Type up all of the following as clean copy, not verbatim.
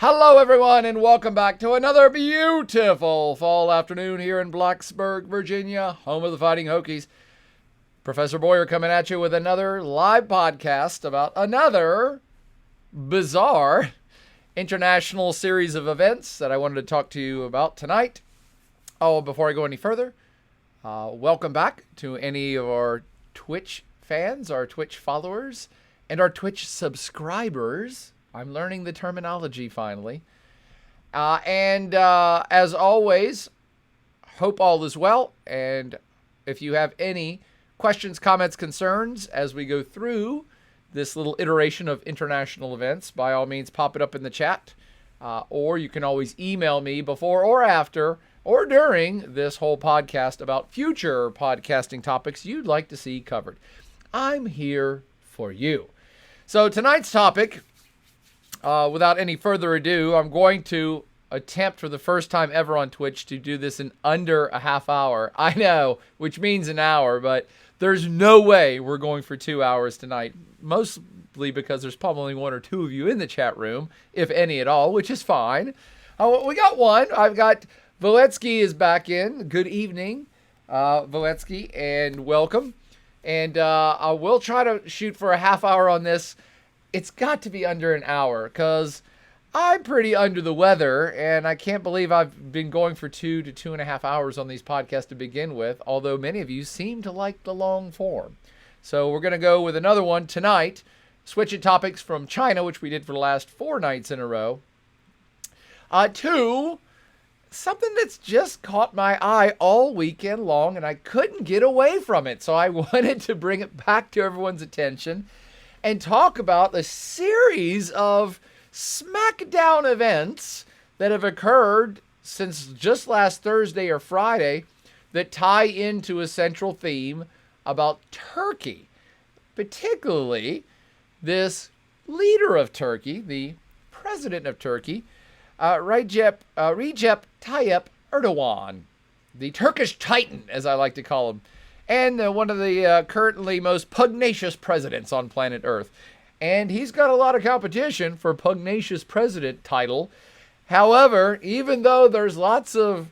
Hello, everyone, and welcome back to another beautiful fall afternoon here in Blacksburg, Virginia, home of the Fighting Hokies. Professor Boyer coming at you with another live podcast about another bizarre international series of events that I wanted to talk to you about tonight. Oh, before I go any further, welcome back to any of our Twitch fans, our Twitch followers, and our Twitch subscribers. I'm learning the terminology finally. As always, hope all is well. And if you have any questions, comments, concerns as we go through this little iteration of international events, by all means, pop it up in the chat. Or you can always email me before or after or during this whole podcast about future podcasting topics you'd like to see covered. I'm here for you. So tonight's topic, without any further ado, I'm going to attempt for the first time ever on Twitch to do this in under a half hour. I know, which means an hour, but there's no way we're going for 2 hours tonight. Mostly because there's probably one or two of you in the chat room, if any at all, which is fine. We got one. I've got Valetsky is back in. Good evening, Valetsky, and welcome. And I will try to shoot for a half hour on this. It's got to be under an hour because I'm pretty under the weather, and I can't believe I've been going for 2 to 2.5 hours on these podcasts to begin with, although many of you seem to like the long form. So we're going to go with another one tonight, switching topics from China, which we did for the last 4 nights in a row, to something that's just caught my eye all weekend long, and I couldn't get away from it. So I wanted to bring it back to everyone's attention and talk about a series of SmackDown events that have occurred since just last Thursday or Friday that tie into a central theme about Turkey. Particularly this leader of Turkey, the president of Turkey, Recep Tayyip Erdogan, the Turkish Titan, as I like to call him, and one of the currently most pugnacious presidents on planet Earth. And he's got a lot of competition for pugnacious president title. However, even though there's lots of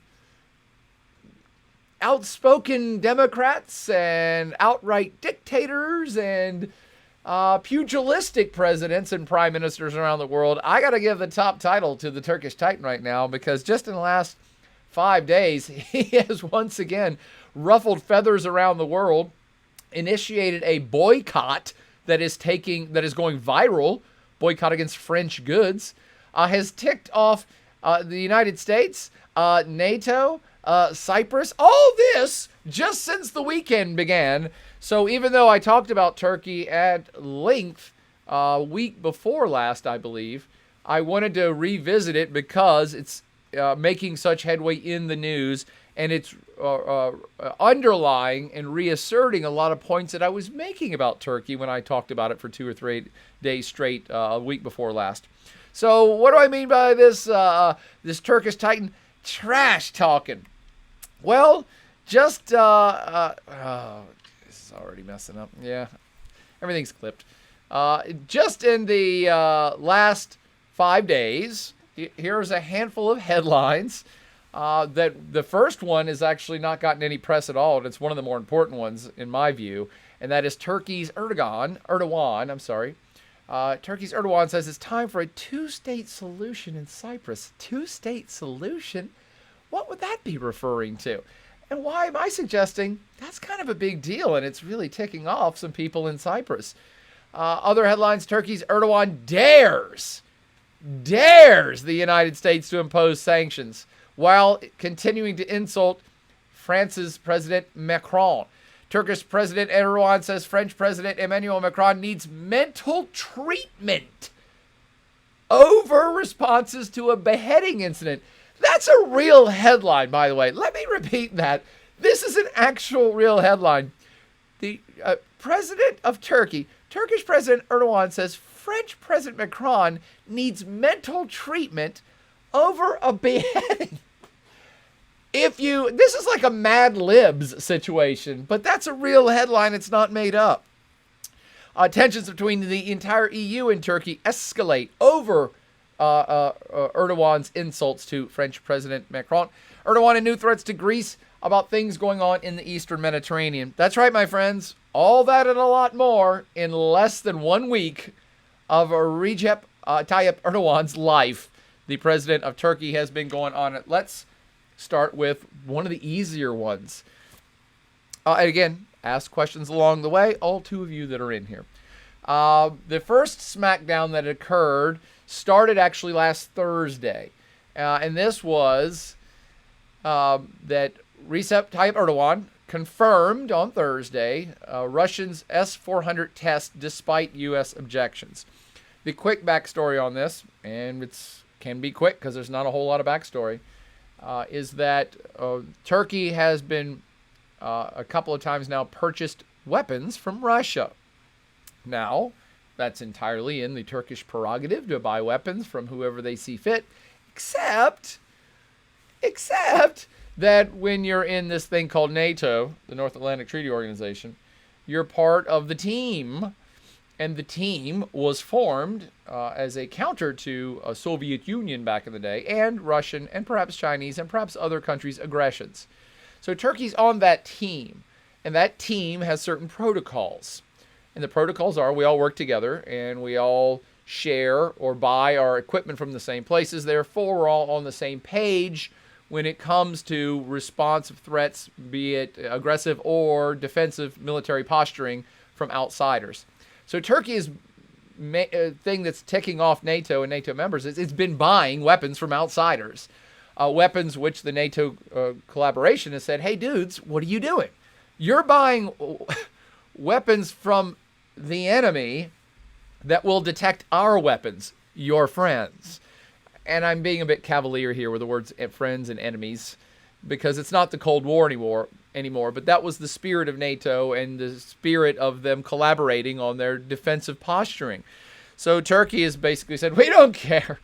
outspoken Democrats and outright dictators and pugilistic presidents and prime ministers around the world, I got to give the top title to the Turkish Titan right now, because just in the last 5 days, he has once again ruffled feathers around the world, initiated a boycott that is going viral, boycott against French goods, has ticked off the United States, NATO, Cyprus, all this just since the weekend began. So even though I talked about Turkey at length week before last, I believe, I wanted to revisit it because it's making such headway in the news, and it's underlying and reasserting a lot of points that I was making about Turkey when I talked about it for 2 or 3 days straight a week before last. So what do I mean by this this Turkish Titan trash-talking? Well, just this is already messing up. Yeah, everything's clipped. Just in the last 5 days, here's a handful of headlines. That the first one has actually not gotten any press at all, and it's one of the more important ones in my view, and that is Turkey's Erdogan. Turkey's Erdogan says it's time for a 2-state solution in Cyprus. 2-state solution? What would that be referring to? And why am I suggesting that's kind of a big deal, and it's really ticking off some people in Cyprus? Other headlines: Turkey's Erdogan dares the United States to impose sanctions, while continuing to insult France's President Macron. Turkish President Erdogan says French President Emmanuel Macron needs mental treatment over responses to a beheading incident. That's a real headline, by the way. Let me repeat that. This is an actual real headline. The president of Turkey, Turkish President Erdogan, says French President Macron needs mental treatment over a beheading. This is like a Mad Libs situation, but that's a real headline. It's not made up. Tensions between the entire EU and Turkey escalate over Erdogan's insults to French President Macron. Erdogan and new threats to Greece about things going on in the Eastern Mediterranean. That's right, my friends. All that and a lot more in less than 1 week of Recep Tayyip Erdogan's life. The president of Turkey has been going on it. Let's start with one of the easier ones. And again, ask questions along the way, all 2 of you that are in here. The first smackdown that occurred started actually last Thursday. And this was that Recep Tayyip Erdogan confirmed on Thursday Russians' S-400 test despite U.S. objections. The quick backstory on this, and it can be quick because there's not a whole lot of backstory, is that Turkey has been a couple of times now purchased weapons from Russia. Now, that's entirely in the Turkish prerogative to buy weapons from whoever they see fit, except that when you're in this thing called NATO, the North Atlantic Treaty Organization, you're part of the team, and the team was formed as a counter to a Soviet Union back in the day, and Russian, and perhaps Chinese, and perhaps other countries' aggressions. So Turkey's on that team, and that team has certain protocols. And the protocols are we all work together, and we all share or buy our equipment from the same places. Therefore, we're all on the same page when it comes to responsive threats, be it aggressive or defensive military posturing from outsiders. So Turkey is thing that's ticking off NATO and NATO members is it's been buying weapons from outsiders, weapons which the NATO collaboration has said, hey, dudes, what are you doing? You're buying weapons from the enemy that will detect our weapons, your friends. And I'm being a bit cavalier here with the words friends and enemies because it's not the Cold War anymore, but that was the spirit of NATO and the spirit of them collaborating on their defensive posturing. So Turkey has basically said, we don't care.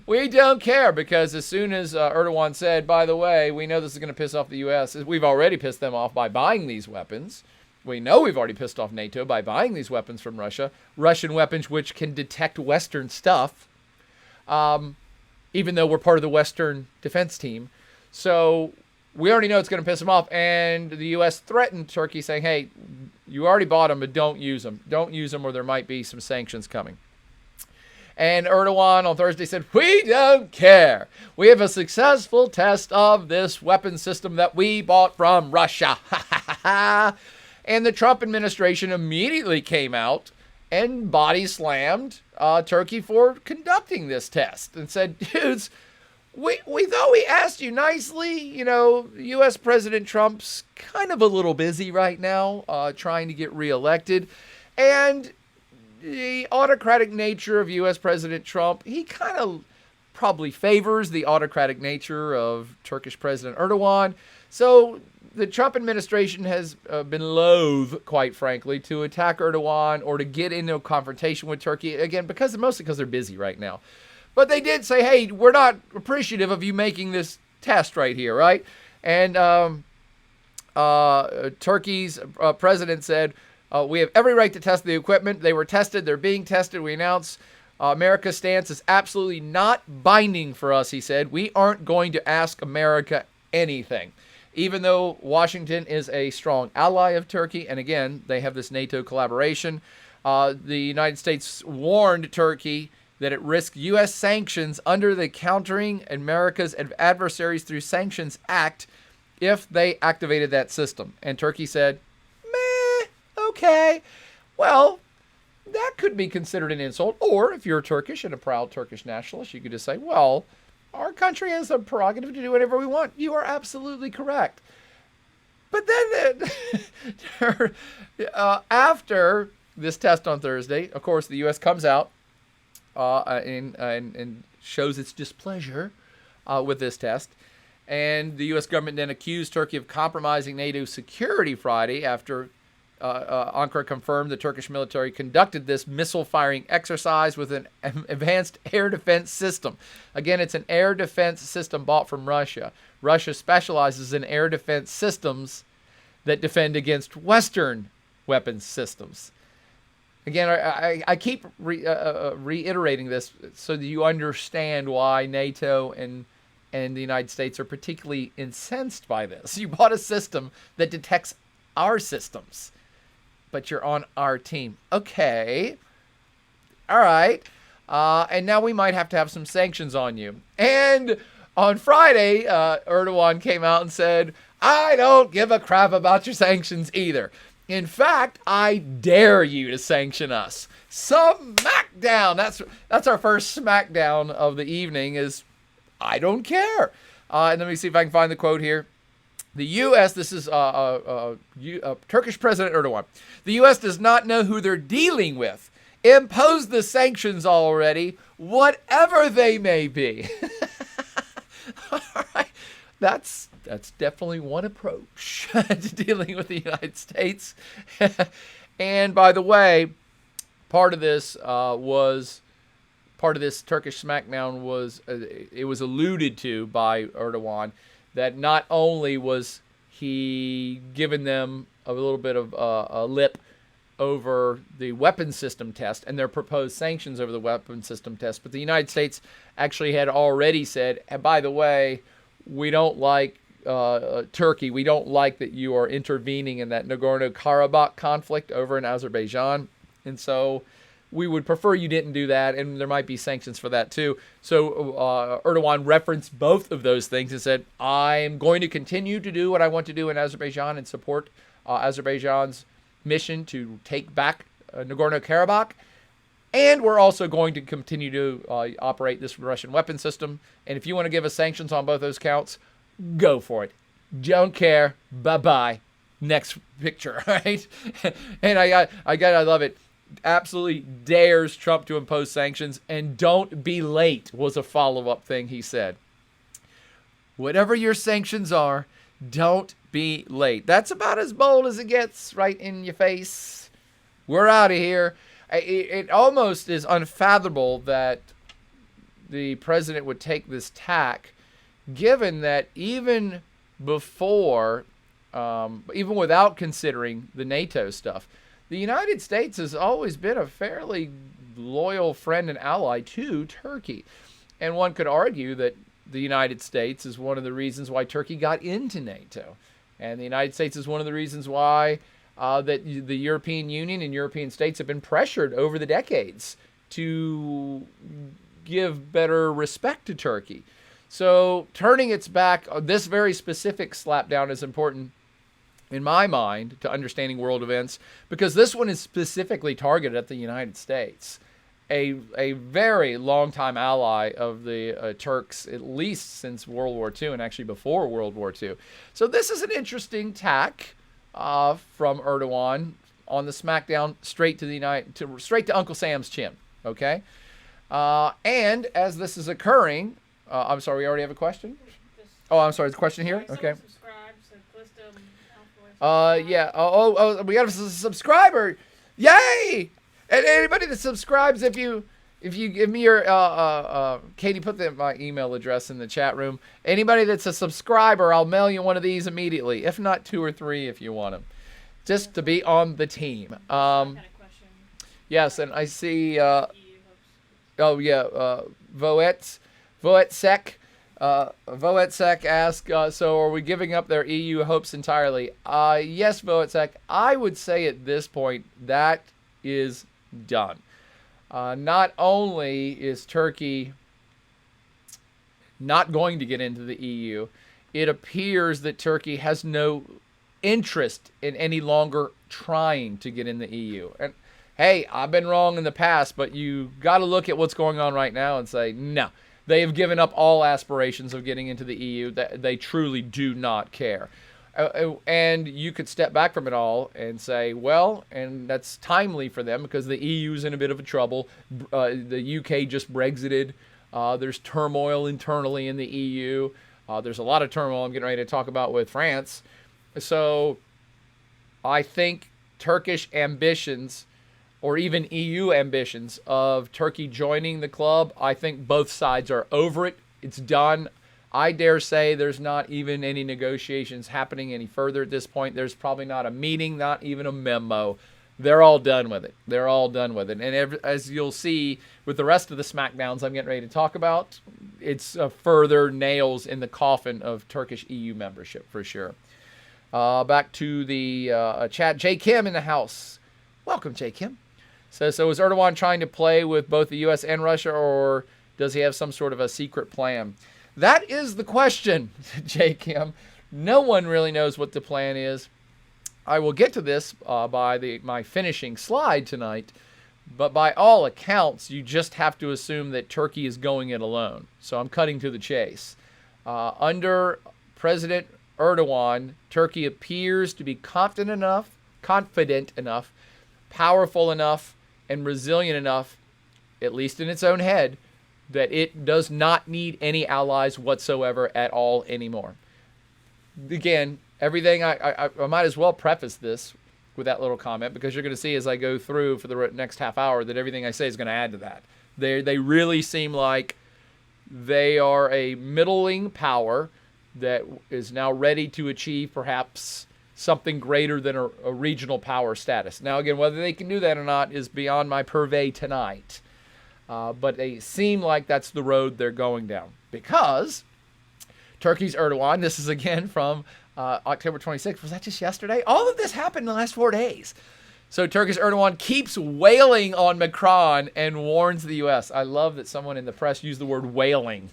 We don't care because as soon as Erdogan said, by the way, we know this is going to piss off the U.S., we've already pissed them off by buying these weapons. We know we've already pissed off NATO by buying these weapons from Russia, Russian weapons which can detect Western stuff, even though we're part of the Western defense team. So we already know it's going to piss them off. And the U.S. threatened Turkey saying, hey, you already bought them, but don't use them. Don't use them or there might be some sanctions coming. And Erdogan on Thursday said, we don't care. We have a successful test of this weapon system that we bought from Russia. And the Trump administration immediately came out and body slammed Turkey for conducting this test and said, dudes, we thought we asked you nicely. You know, U.S. President Trump's kind of a little busy right now trying to get reelected. And the autocratic nature of U.S. President Trump, he kind of probably favors the autocratic nature of Turkish President Erdogan. So the Trump administration has been loath, quite frankly, to attack Erdogan or to get into a confrontation with Turkey, again, mostly because they're busy right now. But they did say, hey, we're not appreciative of you making this test right here, right? And Turkey's president said, we have every right to test the equipment. They were tested. They're being tested. We announce America's stance is absolutely not binding for us, he said. We aren't going to ask America anything. Even though Washington is a strong ally of Turkey, and again, they have this NATO collaboration, the United States warned Turkey that it risked U.S. sanctions under the Countering America's Adversaries Through Sanctions Act if they activated that system. And Turkey said, meh, okay. Well, that could be considered an insult. Or if you're Turkish and a proud Turkish nationalist, you could just say, well, our country has a prerogative to do whatever we want. You are absolutely correct. But then after this test on Thursday, of course, the U.S. comes out and shows its displeasure with this test. And the U.S. government then accused Turkey of compromising NATO security Friday after Ankara confirmed the Turkish military conducted this missile-firing exercise with an advanced air defense system. Again, it's an air defense system bought from Russia. Russia specializes in air defense systems that defend against Western weapons systems. Again, I keep reiterating this so that you understand why NATO and the United States are particularly incensed by this. You bought a system that detects our systems, but you're on our team. Okay. All right. And now we might have to have some sanctions on you. And on Friday, Erdogan came out and said, I don't give a crap about your sanctions either. In fact, I dare you to sanction us. Smackdown. That's our first smackdown of the evening is, I don't care. And let me see if I can find the quote here. The U.S., this is Turkish President Erdogan. The U.S. does not know who they're dealing with. Impose the sanctions already, whatever they may be. All right. That's definitely one approach to dealing with the United States. And by the way, part of this Turkish smackdown was it was alluded to by Erdogan that not only was he giving them a little bit of a lip over the weapon system test and their proposed sanctions over the weapon system test, but the United States actually had already said, and by the way, we don't like Turkey. We don't like that you are intervening in that Nagorno-Karabakh conflict over in Azerbaijan. And so we would prefer you didn't do that, and there might be sanctions for that too. So Erdogan referenced both of those things and said, I'm going to continue to do what I want to do in Azerbaijan and support Azerbaijan's mission to take back Nagorno-Karabakh. And we're also going to continue to operate this Russian weapon system. And if you want to give us sanctions on both those counts, go for it. Don't care. Bye-bye. Next picture, right? And I love it. Absolutely dares Trump to impose sanctions. And don't be late was a follow-up thing he said. Whatever your sanctions are, don't be late. That's about as bold as it gets, right in your face. We're out of here. It almost is unfathomable that the president would take this tack, given that even before, even without considering the NATO stuff, the United States has always been a fairly loyal friend and ally to Turkey. And one could argue that the United States is one of the reasons why Turkey got into NATO. And the United States is one of the reasons why that the European Union and European states have been pressured over the decades to give better respect to Turkey. So turning its back, this very specific slapdown is important in my mind to understanding world events, because this one is specifically targeted at the United States, a very long-time ally of the Turks, at least since World War II and actually before World War II. So this is an interesting tack from Erdogan on the smackdown straight to Uncle Sam's chin. Okay, and as this is occurring, I'm sorry, we already have a question. I'm sorry, the question here. Okay. Yeah. Oh, we got a subscriber. Yay! And anybody that subscribes, if you give me your Katie, put my email address in the chat room. Anybody that's a subscriber, I'll mail you one of these immediately. If not, 2 or 3 if you want them, just to be on the team. Yes, and I see. Voetsek. Voetsek asked, so are we giving up their EU hopes entirely? Yes, Voetsek. I would say at this point that is done. Not only is Turkey not going to get into the EU, it appears that Turkey has no interest in any longer trying to get in the EU. And hey, I've been wrong in the past, but you got to look at what's going on right now and say, no, they have given up all aspirations of getting into the EU. They truly do not care. And you could step back from it all and say, well, and that's timely for them because the EU's in a bit of a trouble. The UK just Brexited. There's turmoil internally in the EU. There's a lot of turmoil I'm getting ready to talk about with France. So I think Turkish ambitions or even EU ambitions of Turkey joining the club, I think both sides are over it. It's done. I dare say there's not even any negotiations happening any further at this point. There's probably not a meeting, not even a memo. They're all done with it. They're all done with it. And as you'll see with the rest of the SmackDowns I'm getting ready to talk about, it's further nails in the coffin of Turkish EU membership for sure. Back to the chat. J. Kim in the house. Welcome, J. Kim. So is Erdogan trying to play with both the U.S. and Russia, or does he have some sort of a secret plan? That is the question, J. Kim. No one really knows what the plan is. I will get to this by my finishing slide tonight, but by all accounts, you just have to assume that Turkey is going it alone. So I'm cutting to the chase. Under President Erdogan, Turkey appears to be confident enough, powerful enough, and resilient enough, at least in its own head, that it does not need any allies whatsoever at all anymore. Again, everything I might as well preface this with that little comment, because you're going to see as I go through for the next half hour that everything I say is going to add to that. They really seem like they are a middling power that is now ready to achieve perhaps something greater than a regional power status. Now, again, whether they can do that or not is beyond my purvey tonight. But they seem like that's the road they're going down, because Turkey's Erdogan, this is again from October 26th. Was that just yesterday? All of this happened in the last 4 days. So Turkish Erdogan keeps wailing on Macron and warns the U.S. I love that someone in the press used the word wailing.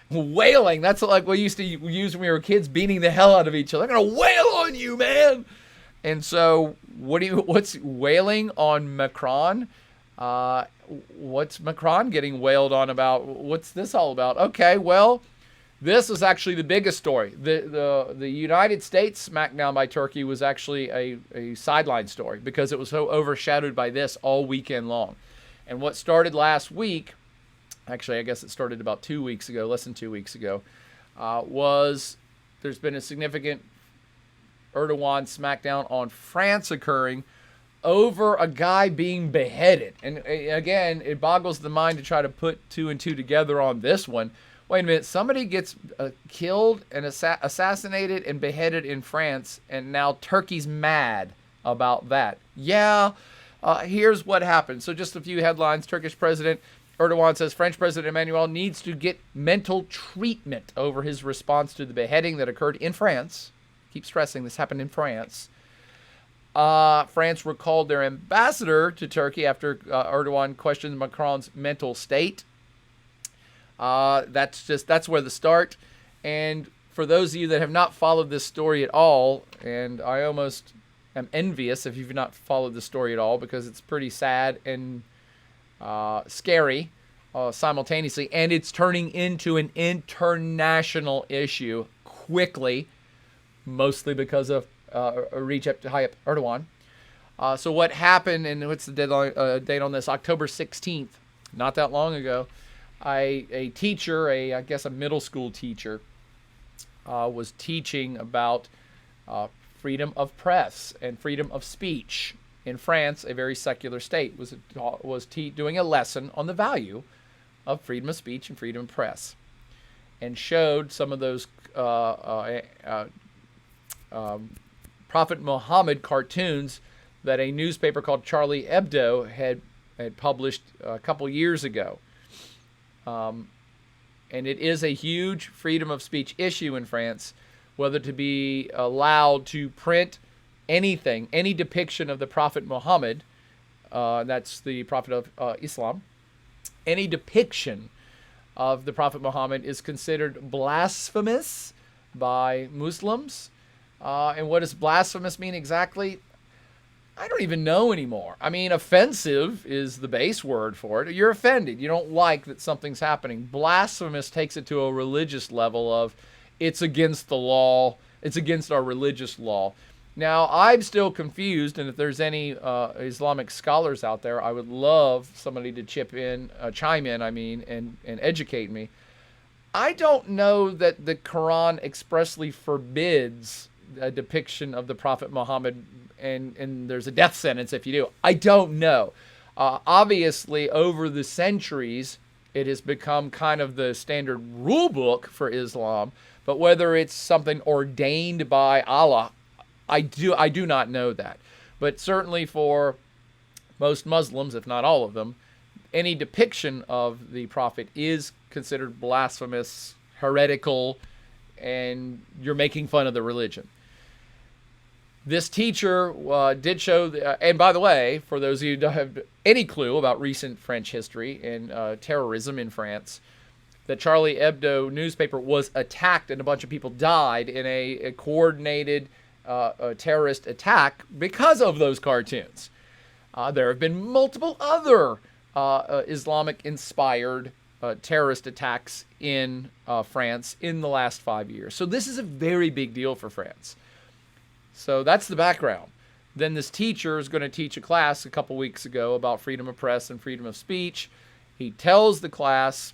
Wailing, that's like we used to use when we were kids, beating the hell out of each other. I'm going to wail on you, man. And so what's wailing on Macron? What's Macron getting wailed on about? What's this all about? Okay, well, this was actually the biggest story. The United States smackdown by Turkey was actually a sideline story, because it was so overshadowed by this all weekend long. And what started last week, actually I guess it started about 2 weeks ago, less than 2 weeks ago, was there's been a significant Erdogan smackdown on France occurring over a guy being beheaded. And again, it boggles the mind to try to put two and two together on this one. Wait a minute, somebody gets killed and assassinated and beheaded in France, and now Turkey's mad about that. Yeah, here's what happened. So just a few headlines. Turkish President Erdogan says French President Emmanuel needs to get mental treatment over his response to the beheading that occurred in France. Keep stressing this happened in France. France recalled their ambassador to Turkey after Erdogan questioned Macron's mental state. That's where the start. And for those of you that have not followed this story at all, and I almost am envious if you've not followed the story at all, because it's pretty sad and scary simultaneously, and it's turning into an international issue quickly, mostly because of Recep Tayyip Erdogan. So what happened, and what's the date on this? October 16th, not that long ago. A teacher, I guess a middle school teacher, was teaching about freedom of press and freedom of speech in France, a very secular state, was doing a lesson on the value of freedom of speech and freedom of press, and showed some of those Prophet Muhammad cartoons that a newspaper called Charlie Hebdo had published a couple years ago. And it is a huge freedom of speech issue in France, whether to be allowed to print anything, any depiction of the Prophet Muhammad, that's the Prophet of Islam, any depiction of the Prophet Muhammad is considered blasphemous by Muslims. And what does blasphemous mean exactly? I don't even know anymore. I mean, offensive is the base word for it. You're offended. You don't like that something's happening. Blasphemous takes it to a religious level of it's against the law. It's against our religious law. Now, I'm still confused, and if there's any Islamic scholars out there, I would love somebody to chime in, and educate me. I don't know that the Quran expressly forbids a depiction of the Prophet Muhammad, and there's a death sentence if you do. I don't know. Obviously, over the centuries, it has become kind of the standard rule book for Islam, but whether it's something ordained by Allah, I do not know that. But certainly for most Muslims, if not all of them, any depiction of the prophet is considered blasphemous, heretical, and you're making fun of the religion. This teacher did show, and by the way, for those of you who don't have any clue about recent French history and terrorism in France, the Charlie Hebdo newspaper was attacked and a bunch of people died in a coordinated terrorist attack because of those cartoons. There have been multiple other Islamic-inspired terrorist attacks in France in the last 5 years. So this is a very big deal for France. So that's the background. Then this teacher is going to teach a class a couple weeks ago about freedom of press and freedom of speech. He tells the class,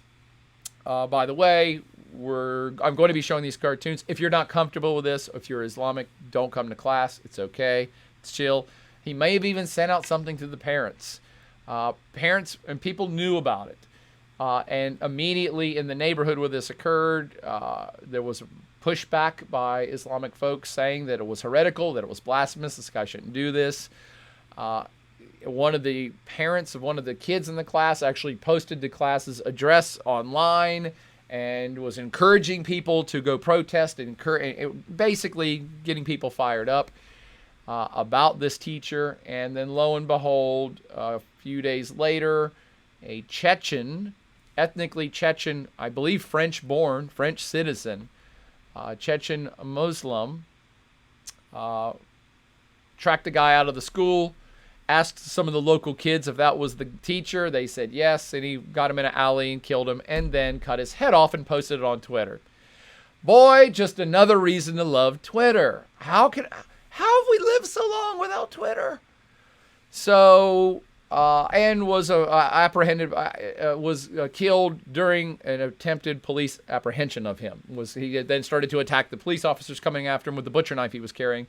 by the way, I'm going to be showing these cartoons. If you're not comfortable with this, if you're Islamic, don't come to class. It's okay. It's chill. He may have even sent out something to the parents. Parents and people knew about it. And immediately in the neighborhood where this occurred, there was pushback by Islamic folks saying that it was heretical, that it was blasphemous, this guy shouldn't do this. One of the parents of one of the kids in the class actually posted the class's address online and was encouraging people to go protest and basically getting people fired up about this teacher. And then lo and behold, a few days later, a Chechen, ethnically Chechen, I believe French-born, French citizen, Chechen Muslim, tracked the guy out of the school, asked some of the local kids if that was the teacher. They said yes, and he got him in an alley and killed him, and then cut his head off and posted it on Twitter. Boy, just another reason to love Twitter. How have we lived so long without Twitter? So, and was apprehended, was killed during an attempted police apprehension of him. He then started to attack the police officers coming after him with the butcher knife he was carrying.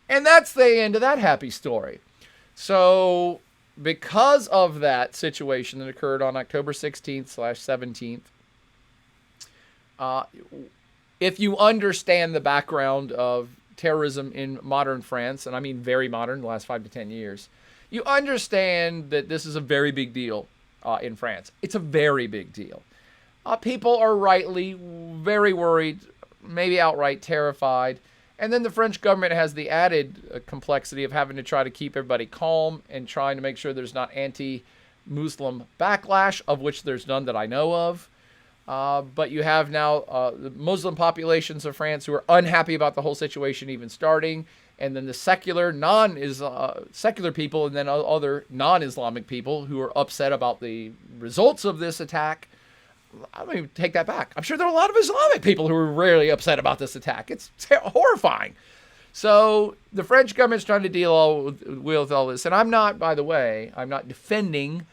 And that's the end of that happy story. So, because of that situation that occurred on October 16th/17th, if you understand the background of terrorism in modern France, and I mean very modern, the last 5 to 10 years, you understand that this is a very big deal in France. It's a very big deal. People are rightly very worried, maybe outright terrified. And then the French government has the added complexity of having to try to keep everybody calm and trying to make sure there's not anti-Muslim backlash, of which there's none that I know of. But you have now the Muslim populations of France who are unhappy about the whole situation even starting. And then the secular, secular people, and then other non-Islamic people who are upset about the results of this attack. I don't even take that back. I'm sure there are a lot of Islamic people who are rarely upset about this attack. It's horrifying. So the French government's trying to deal with all this. And I'm not, by the way, I'm not defending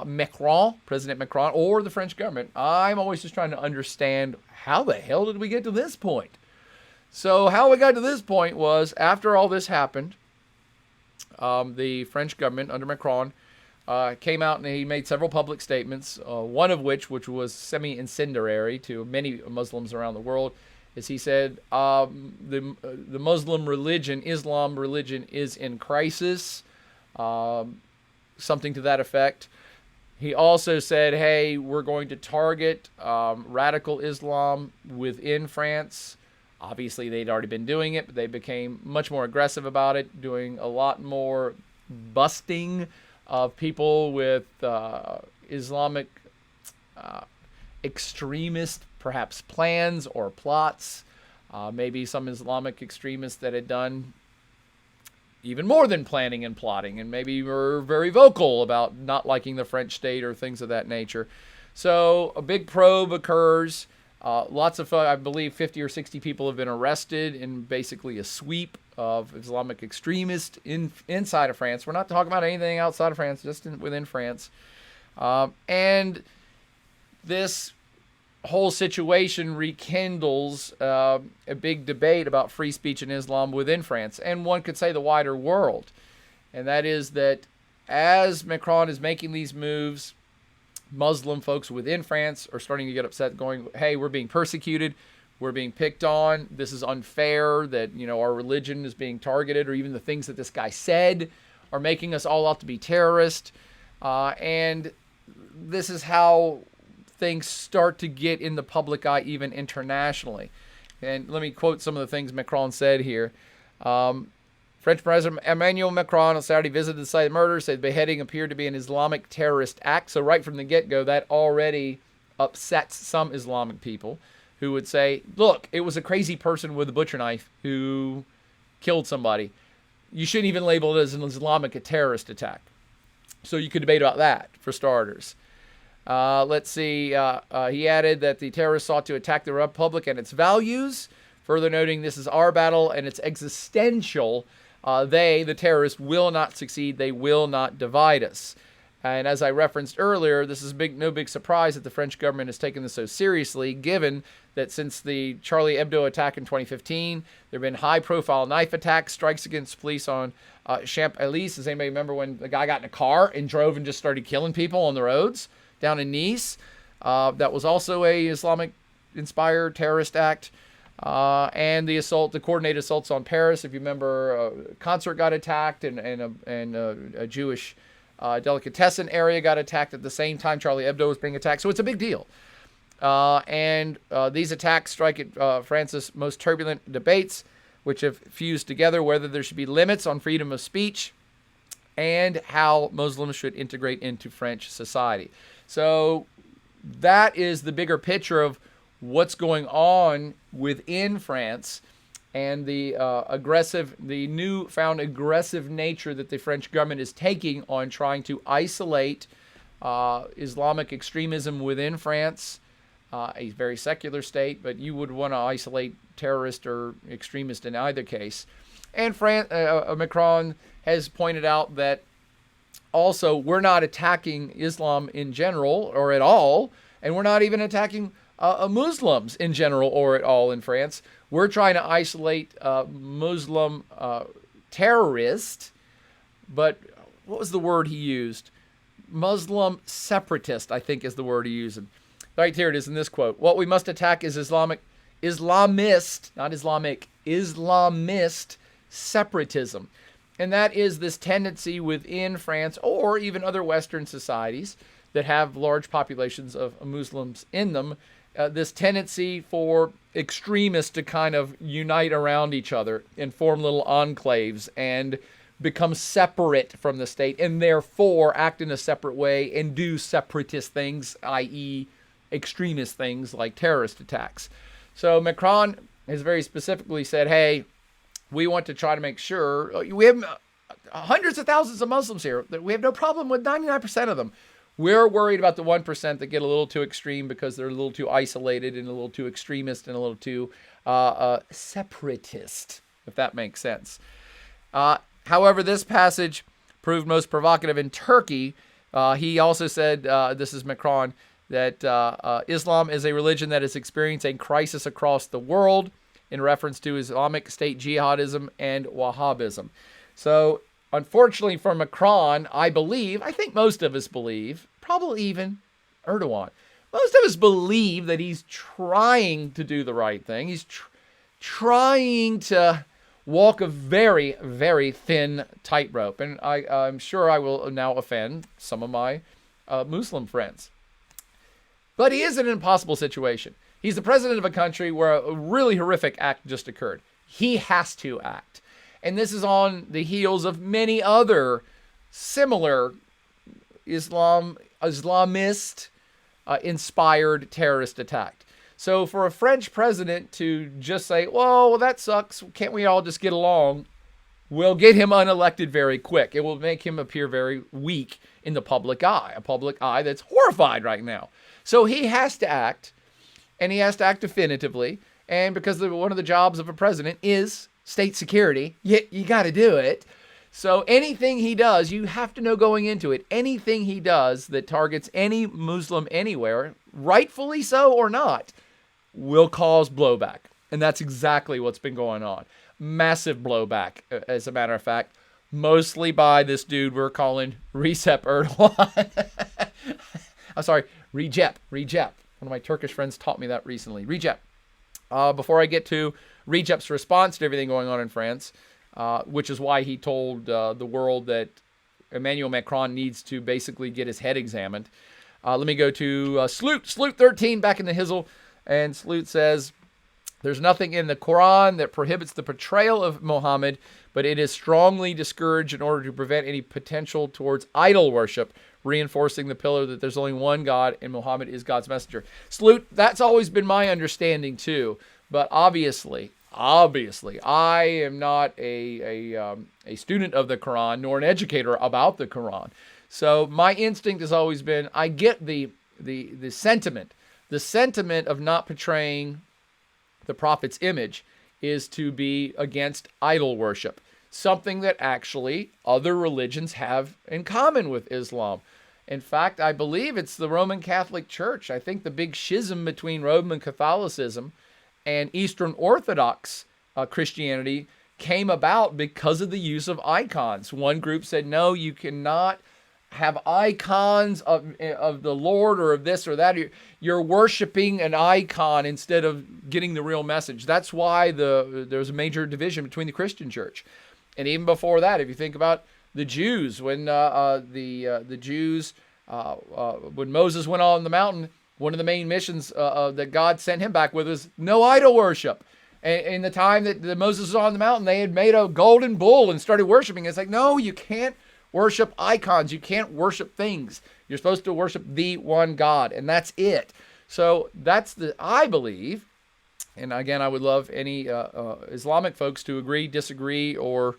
Macron, President Macron, or the French government. I'm always just trying to understand how the hell did we get to this point? So how we got to this point was after all this happened, the French government under Macron came out and he made several public statements, one of which was semi-incendiary to many Muslims around the world, is he said the Muslim religion, Islam religion, is in crisis, something to that effect. He also said, hey, we're going to target radical Islam within France. Obviously, they'd already been doing it, but they became much more aggressive about it, doing a lot more busting of people with Islamic extremist, perhaps plans or plots. Maybe some Islamic extremists that had done even more than planning and plotting, and maybe were very vocal about not liking the French state or things of that nature. So a big probe occurs. Lots of, I believe, 50 or 60 people have been arrested in basically a sweep of Islamic extremists inside of France. We're not talking about anything outside of France, just within France. And this whole situation rekindles a big debate about free speech in Islam within France, and one could say the wider world. And that is that as Macron is making these moves, Muslim folks within France are starting to get upset, going, hey, we're being persecuted, we're being picked on, this is unfair that, our religion is being targeted, or even the things that this guy said are making us all out to be terrorists. And this is how things start to get in the public eye, even internationally. And let me quote some of the things Macron said here. French President Emmanuel Macron on Saturday visited the site of the murder, said the beheading appeared to be an Islamic terrorist act. So right from the get-go, that already upsets some Islamic people who would say, look, it was a crazy person with a butcher knife who killed somebody. You shouldn't even label it as an Islamic terrorist attack. So you could debate about that, for starters. Let's see. He added that the terrorists sought to attack the Republic and its values, further noting this is our battle and it's existential. They, the terrorists, will not succeed. They will not divide us. And as I referenced earlier, this is no big surprise that the French government has taken this so seriously, given that since the Charlie Hebdo attack in 2015, there have been high-profile knife attacks, strikes against police on Champs-Élysées. Does anybody remember when the guy got in a car and drove and just started killing people on the roads down in Nice? That was also a Islamic-inspired terrorist act. And the coordinated assaults on Paris. If you remember, a concert got attacked, and a Jewish delicatessen area got attacked at the same time Charlie Hebdo was being attacked. So it's a big deal. And these attacks strike at France's most turbulent debates, which have fused together whether there should be limits on freedom of speech and how Muslims should integrate into French society. So that is the bigger picture of what's going on within France and the newfound aggressive nature that the French government is taking on trying to isolate Islamic extremism within France, a very secular state, but you would want to isolate terrorist or extremist in either case. And Macron has pointed out that also we're not attacking Islam in general or at all, and we're not even attacking Muslims in general or at all in France. We're trying to isolate Muslim terrorists, but what was the word he used? Muslim separatist, I think is the word he used. Right here it is in this quote. What we must attack is Islamist, not Islamic, Islamist separatism. And that is this tendency within France or even other Western societies that have large populations of Muslims in them, this tendency for extremists to kind of unite around each other and form little enclaves and become separate from the state and therefore act in a separate way and do separatist things, i.e. extremist things like terrorist attacks. So Macron has very specifically said, hey, we want to try to make sure, we have hundreds of thousands of Muslims here, that we have no problem with 99% of them. We're worried about the 1% that get a little too extreme because they're a little too isolated and a little too extremist and a little too separatist, if that makes sense. However, this passage proved most provocative in Turkey. He also said, this is Macron, that Islam is a religion that is experiencing a crisis across the world in reference to Islamic State jihadism and Wahhabism. So, unfortunately for Macron, I think most of us believe, probably even Erdogan, most of us believe that he's trying to do the right thing. He's trying to walk a very, very thin tightrope. And I'm sure I will now offend some of my Muslim friends. But he is in an impossible situation. He's the president of a country where a really horrific act just occurred. He has to act. And this is on the heels of many other similar Islamist-inspired terrorist attacks. So for a French president to just say, well, that sucks, can't we all just get along, will get him unelected very quick. It will make him appear very weak in the public eye, a public eye that's horrified right now. So he has to act, and he has to act definitively. And because one of the jobs of a president is state security, you got to do it. So anything he does, you have to know going into it, anything he does that targets any Muslim anywhere, rightfully so or not, will cause blowback. And that's exactly what's been going on. Massive blowback, as a matter of fact, mostly by this dude we're calling Recep Erdogan. I'm sorry, Recep. One of my Turkish friends taught me that recently. Recep. Before I get to Recep's response to everything going on in France, which is why he told the world that Emmanuel Macron needs to basically get his head examined. Let me go to Sloot 13 back in the hizzle. And Sloot says, there's nothing in the Quran that prohibits the portrayal of Muhammad, but it is strongly discouraged in order to prevent any potential towards idol worship, reinforcing the pillar that there's only one God and Muhammad is God's messenger. Sloot, that's always been my understanding too. But obviously, I am not a student of the Quran nor an educator about the Quran. So my instinct has always been, I get the sentiment. The sentiment of not portraying the prophet's image is to be against idol worship, something that actually other religions have in common with Islam. In fact, I believe it's the Roman Catholic Church. I think the big schism between Roman Catholicism and Eastern Orthodox Christianity came about because of the use of icons. One group said, no, you cannot have icons of the Lord or of this or that. You're worshiping an icon instead of getting the real message. That's why there's a major division between the Christian church. And even before that, if you think about the Jews, when the Jews, when Moses went on the mountain, one of the main missions that God sent him back with was no idol worship. And in the time that Moses was on the mountain, they had made a golden bull and started worshiping. It's like, no, you can't worship icons. You can't worship things. You're supposed to worship the one God, and that's it. So that's I believe, and again, I would love any Islamic folks to agree, disagree, or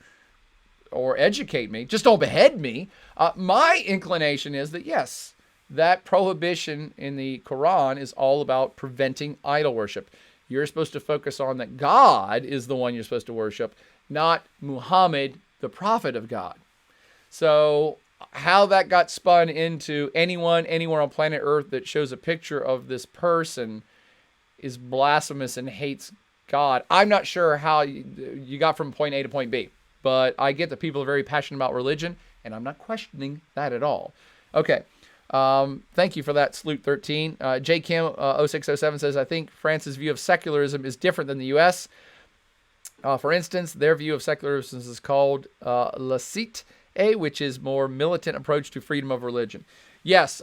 educate me. Just don't behead me. My inclination is that yes, that prohibition in the Quran is all about preventing idol worship. You're supposed to focus on that God is the one you're supposed to worship, not Muhammad, the prophet of God. So how that got spun into anyone, anywhere on planet Earth that shows a picture of this person is blasphemous and hates God. I'm not sure how you got from point A to point B, but I get that people are very passionate about religion, and I'm not questioning that at all. Okay. Thank you for that, Sloot 13. J. Kim 0607 says, I think France's view of secularism is different than the U.S. For instance, their view of secularism is called laicite, which is more militant approach to freedom of religion. Yes,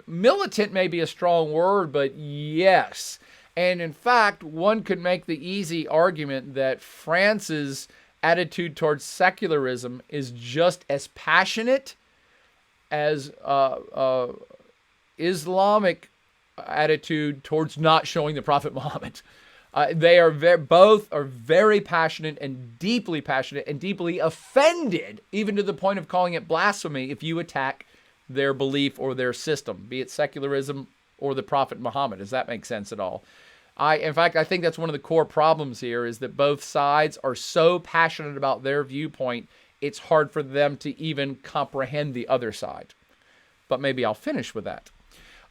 militant may be a strong word, but yes. And in fact, one could make the easy argument that France's attitude towards secularism is just as passionate as Islamic attitude towards not showing the Prophet Muhammad. They are both are very passionate and deeply offended, even to the point of calling it blasphemy if you attack their belief or their system, be it secularism or the Prophet Muhammad. Does that make sense at all? In fact, I think that's one of the core problems here is that both sides are so passionate about their viewpoint, it's hard for them to even comprehend the other side. But maybe I'll finish with that.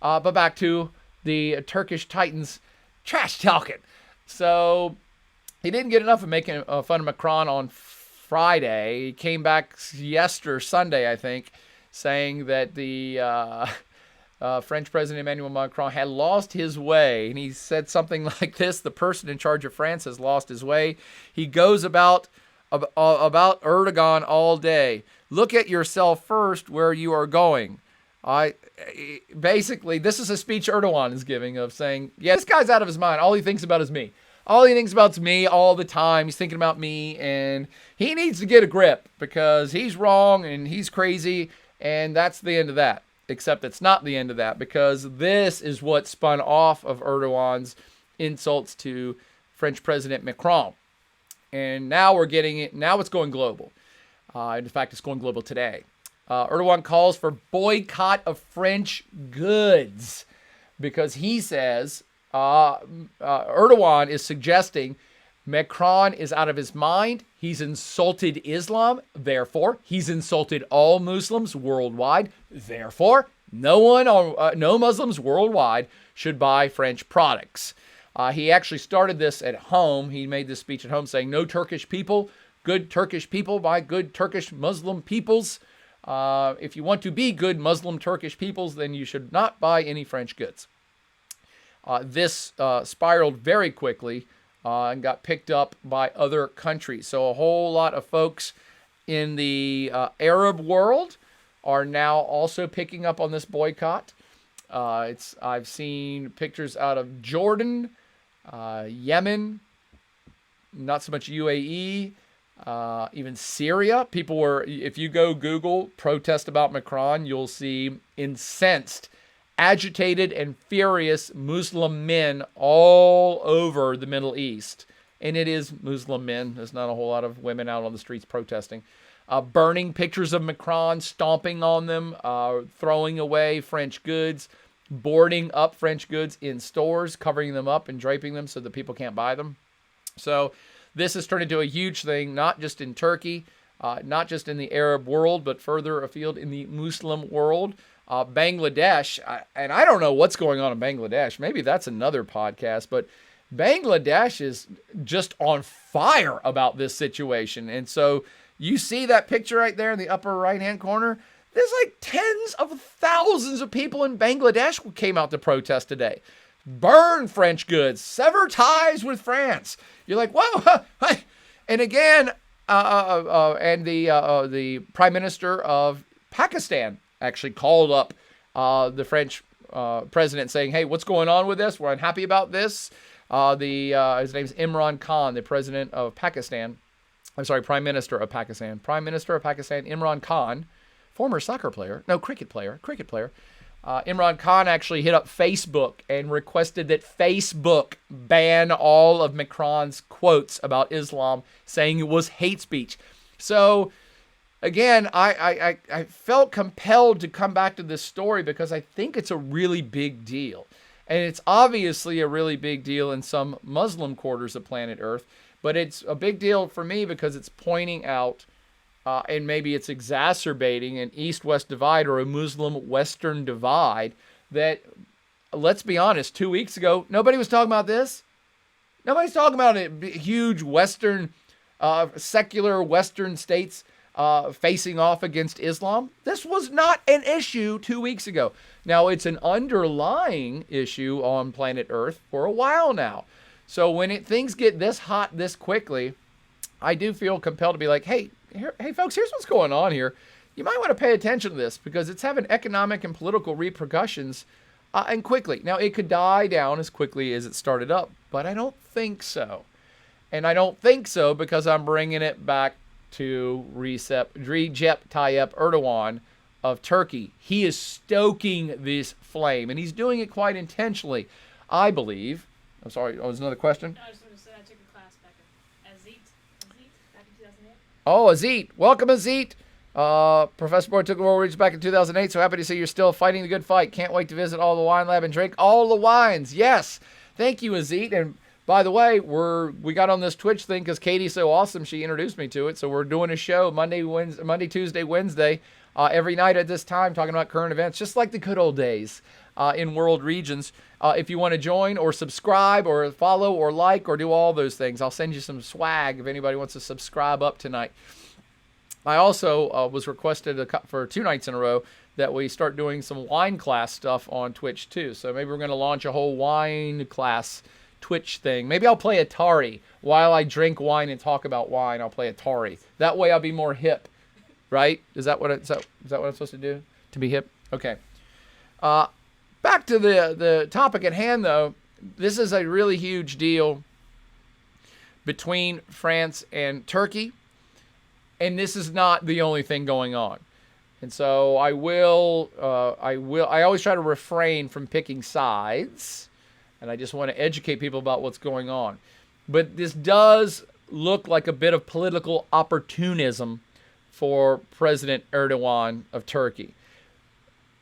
But back to the Turkish Titans trash-talking. So he didn't get enough of making fun of Macron on Friday. He came back Sunday, I think, saying that the French President Emmanuel Macron had lost his way. And he said something like this: the person in charge of France has lost his way. He goes about Erdogan all day. Look at yourself first where you are going. Basically, this is a speech Erdogan is giving of saying, yeah, this guy's out of his mind. All he thinks about is me. All he thinks about is me all the time. He's thinking about me, and he needs to get a grip because he's wrong and he's crazy, and that's the end of that. Except it's not the end of that, because this is what spun off of Erdogan's insults to French President Macron. And now we're getting it. Now it's going global. In fact, it's going global today. Erdogan calls for boycott of French goods because he says Erdogan is suggesting Macron is out of his mind. He's insulted Islam. Therefore, he's insulted all Muslims worldwide. Therefore, no Muslims worldwide should buy French products. He actually started this at home. He made this speech at home saying, no Turkish people, good Turkish people buy good Turkish Muslim peoples. If you want to be good Muslim Turkish peoples, then you should not buy any French goods. This spiraled very quickly and got picked up by other countries. So a whole lot of folks in the Arab world are now also picking up on this boycott. I've seen pictures out of Jordan, Yemen, not so much UAE, even Syria. People were, if you go Google protest about Macron, you'll see incensed, agitated, and furious Muslim men all over the Middle East. And it is Muslim men. There's not a whole lot of women out on the streets protesting. Burning pictures of Macron, stomping on them, throwing away French goods, boarding up French goods in stores, covering them up and draping them so that people can't buy them. So this has turned into a huge thing, not just in Turkey, not just in the Arab world, but further afield in the Muslim world. Bangladesh, and I don't know what's going on in Bangladesh. Maybe that's another podcast, but Bangladesh is just on fire about this situation. And so you see that picture right there in the upper right-hand corner? There's like tens of thousands of people in Bangladesh who came out to protest today. Burn French goods, sever ties with France. You're like, whoa. And again, and the Prime Minister of Pakistan actually called up the French president saying, hey, what's going on with this? We're unhappy about this. His name's Imran Khan, the president of Pakistan. I'm sorry, Prime Minister of Pakistan. Prime Minister of Pakistan, Imran Khan, former cricket player. Imran Khan actually hit up Facebook and requested that Facebook ban all of Macron's quotes about Islam, saying it was hate speech. So, again, I felt compelled to come back to this story because I think it's a really big deal. And it's obviously a really big deal in some Muslim quarters of planet Earth. But it's a big deal for me because it's pointing out, and maybe it's exacerbating, an East-West divide or a Muslim-Western divide that, let's be honest, 2 weeks ago, nobody was talking about this. Nobody's talking about a huge Western, secular Western states facing off against Islam. This was not an issue 2 weeks ago. Now, it's an underlying issue on planet Earth for a while now. So when things get this hot this quickly, I do feel compelled to be like, hey folks, here's what's going on here. You might want to pay attention to this because it's having economic and political repercussions and quickly. Now, it could die down as quickly as it started up, but I don't think so. And I don't think so because I'm bringing it back to Recep Tayyip Erdogan of Turkey. He is stoking this flame, and he's doing it quite intentionally, I believe. I'm sorry, there's another question? No, I just wanted to say I took a class back in Azit back in 2008. Oh, Azit. Welcome, Azit. Professor Boyd took the World Regions back in 2008, so happy to see you're still fighting the good fight. Can't wait to visit all the wine lab and drink all the wines. Yes. Thank you, Azit. And by the way, we got on this Twitch thing because Katie's so awesome. She introduced me to it. So we're doing a show Monday, Tuesday, Wednesday, every night at this time, talking about current events, just like the good old days in world regions. If you want to join or subscribe or follow or like or do all those things, I'll send you some swag if anybody wants to subscribe up tonight. I also was requested for 2 nights in a row that we start doing some wine class stuff on Twitch too. So maybe we're going to launch a whole wine class Twitch thing. Maybe I'll play Atari while I drink wine and talk about wine. I'll play Atari. That way I'll be more hip, right? Is that what I'm supposed to do? To be hip? Okay. Back to the topic at hand, though. This is a really huge deal between France and Turkey, and this is not the only thing going on. And so I always try to refrain from picking sides, and I just want to educate people about what's going on. But this does look like a bit of political opportunism for President Erdogan of Turkey.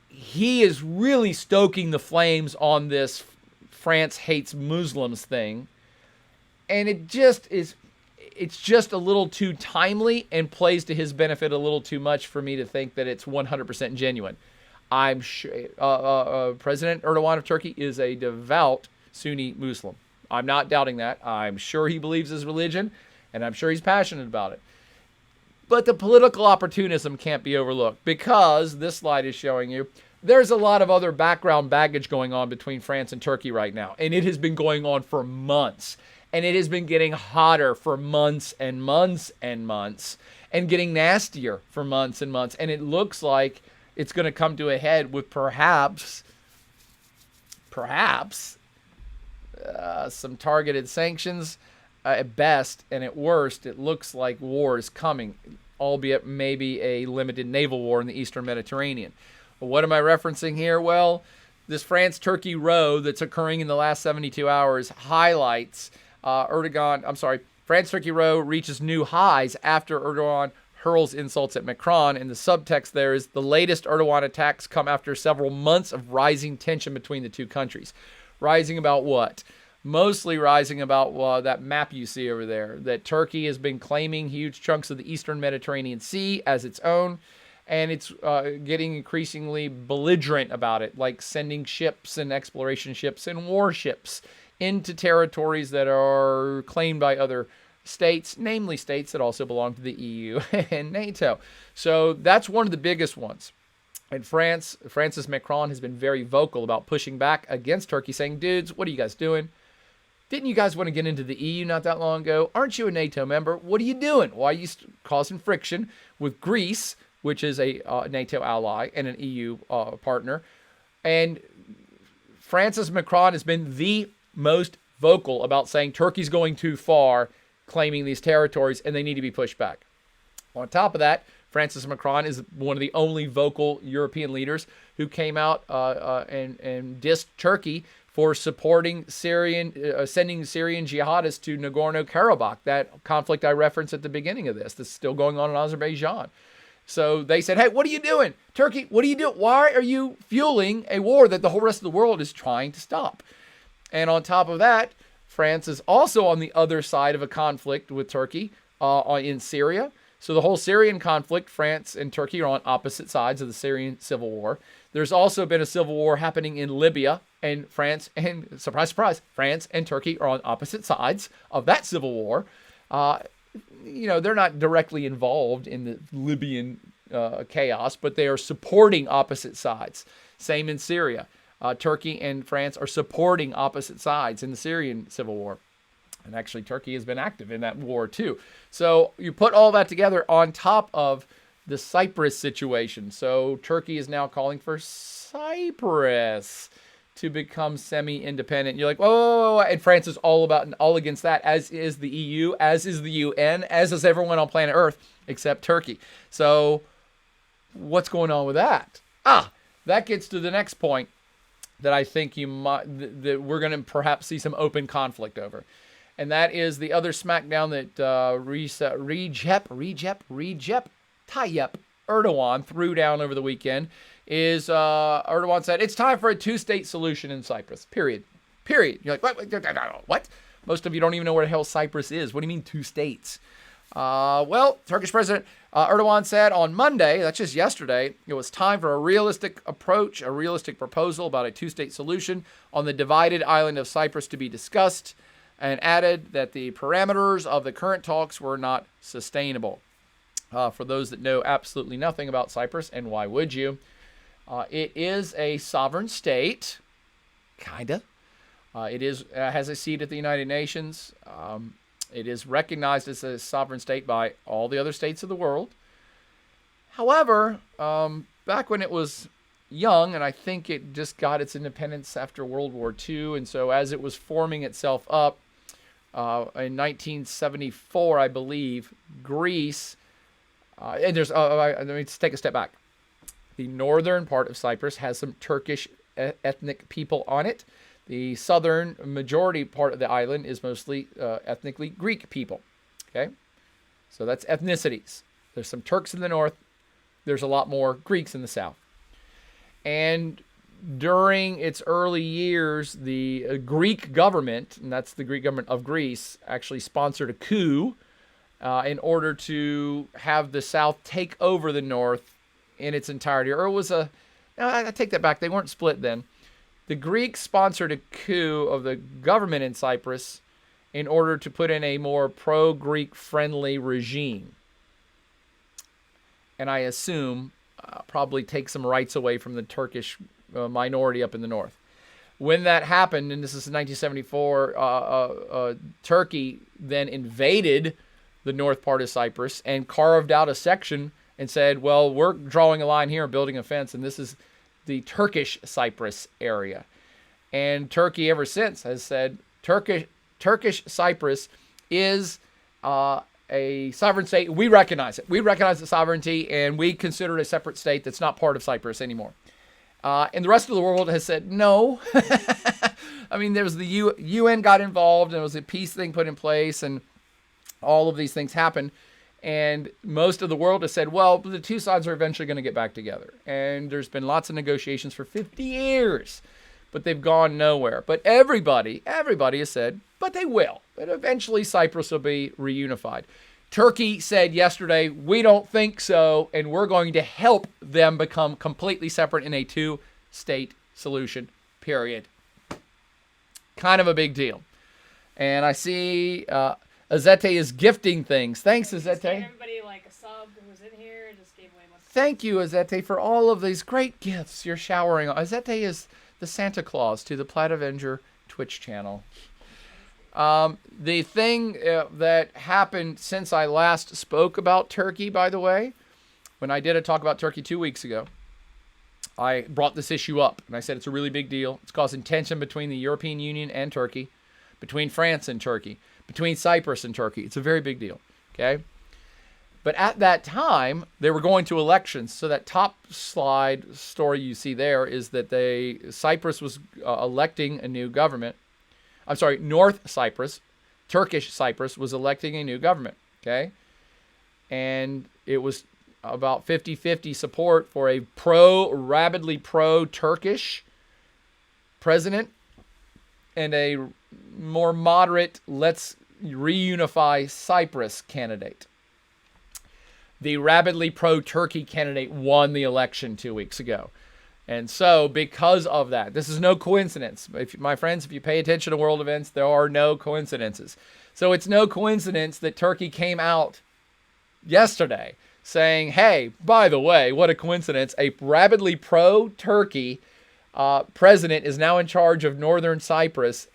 He is really stoking the flames on this France hates Muslims thing. And it's just a little too timely and plays to his benefit a little too much for me to think that it's 100% genuine. I'm sure President Erdogan of Turkey is a devout Sunni Muslim. I'm not doubting that. I'm sure he believes his religion, and I'm sure he's passionate about it. But the political opportunism can't be overlooked because this slide is showing you there's a lot of other background baggage going on between France and Turkey right now. And it has been going on for months. And it has been getting hotter for months and months and months, and getting nastier for months and months. And it looks like it's going to come to a head with perhaps some targeted sanctions at best, and at worst, it looks like war is coming, albeit maybe a limited naval war in the Eastern Mediterranean. But what am I referencing here? Well, this France-Turkey row that's occurring in the last 72 hours highlights France-Turkey row reaches new highs after Erdogan hurls insults at Macron, and the subtext there is the latest Erdogan attacks come after several months of rising tension between the two countries. Rising about what? Mostly rising about that map you see over there, that Turkey has been claiming huge chunks of the Eastern Mediterranean Sea as its own, and it's getting increasingly belligerent about it, like sending ships and exploration ships and warships into territories that are claimed by other states, namely states that also belong to the EU and NATO. So that's one of the biggest ones. And Francis Macron has been very vocal about pushing back against Turkey, saying, dudes, what are you guys doing? Didn't you guys want to get into the EU not that long ago? Aren't you a NATO member? What are you doing? Why are you causing friction with Greece, which is a NATO ally and an EU partner? And Francis Macron has been the most vocal about saying Turkey's going too far, claiming these territories, and they need to be pushed back. On top of that, Francis Macron is one of the only vocal European leaders who came out and dissed Turkey for supporting sending Syrian jihadists to Nagorno-Karabakh, that conflict I referenced at the beginning of this. That's still going on in Azerbaijan. So they said, hey, what are you doing? Turkey, what are you doing? Why are you fueling a war that the whole rest of the world is trying to stop? And on top of that, France is also on the other side of a conflict with Turkey in Syria. So the whole Syrian conflict, France and Turkey are on opposite sides of the Syrian civil war. There's also been a civil war happening in Libya, and France and, surprise, surprise, France and Turkey are on opposite sides of that civil war. They're not directly involved in the Libyan chaos, but they are supporting opposite sides. Same in Syria. Turkey and France are supporting opposite sides in the Syrian civil war. And actually, Turkey has been active in that war, too. So you put all that together on top of the Cyprus situation. So Turkey is now calling for Cyprus to become semi-independent. You're like, whoa. And France is all against that, as is the EU, as is the UN, as is everyone on planet Earth, except Turkey. So what's going on with that? That gets to the next point that I think that we're going to perhaps see some open conflict over. And that is the other smackdown that Recep Tayyip Erdogan threw down over the weekend. Is Erdogan said, it's time for a two-state solution in Cyprus, period. You're like, what? Most of you don't even know where the hell Cyprus is. What do you mean two states? Well, Turkish President Erdogan said on Monday, that's just yesterday, it was time for a realistic approach, a realistic proposal about a two-state solution on the divided island of Cyprus to be discussed, and added that the parameters of the current talks were not sustainable. For those that know absolutely nothing about Cyprus, and why would you? It is a sovereign state, kinda. It has a seat at the United Nations. It is recognized as a sovereign state by all the other states of the world. However, back when it was young, and I think it just got its independence after World War II, and so as it was forming itself up in 1974, I believe, Greece, and there's, let me just take a step back. The northern part of Cyprus has some Turkish ethnic people on it. The southern majority part of the island is mostly ethnically Greek people. Okay? So that's ethnicities. There's some Turks in the north. There's a lot more Greeks in the south. And during its early years, the Greek government, and that's the Greek government of Greece, actually sponsored a coup in order to have the south take over the north in its entirety. Or it was no, I take that back. They weren't split then. The Greeks sponsored a coup of the government in Cyprus in order to put in a more pro-Greek friendly regime. And I assume probably take some rights away from the Turkish minority up in the north. When that happened, and this is 1974, Turkey then invaded the north part of Cyprus and carved out a section and said, well, we're drawing a line here, building a fence, and this is the Turkish Cyprus area. And Turkey ever since has said Turkish Cyprus is a sovereign state. We recognize it. We recognize the sovereignty, and we consider it a separate state that's not part of Cyprus anymore. And the rest of the world has said no. I mean, there's the UN got involved, and it was a peace thing put in place, and all of these things happened. And most of the world has said, well, the two sides are eventually going to get back together. And there's been lots of negotiations for 50 years, but they've gone nowhere. But everybody has said, but they will. But eventually Cyprus will be reunified. Turkey said yesterday, we don't think so, and we're going to help them become completely separate in a two-state solution, period. Kind of a big deal. And I see Azete is gifting things. Thanks, Just Azete. gave everybody like a sub who was in here. Just gave away one. Thank you, Azete, for all of these great gifts you're showering on. Azete is the Santa Claus to the Plaid Avenger Twitch channel. The thing that happened since I last spoke about Turkey, by the way, when I did a talk about Turkey 2 weeks ago, I brought this issue up, and I said it's a really big deal. It's causing tension between the European Union and Turkey, between France and Turkey, between Cyprus and Turkey. It's a very big deal, okay? But at that time, they were going to elections. So that top slide story you see there is that Cyprus was electing a new government. I'm sorry, North Cyprus, Turkish Cyprus, was electing a new government, okay? And it was about 50-50 support for a rabidly pro-Turkish president and a more moderate, let's reunify Cyprus candidate. The rabidly pro-Turkey candidate won the election 2 weeks ago. And so, because of that, this is no coincidence. My friends, if you pay attention to world events, there are no coincidences. So it's no coincidence that Turkey came out yesterday saying, hey, by the way, what a coincidence. A rabidly pro-Turkey president is now in charge of northern Cyprus.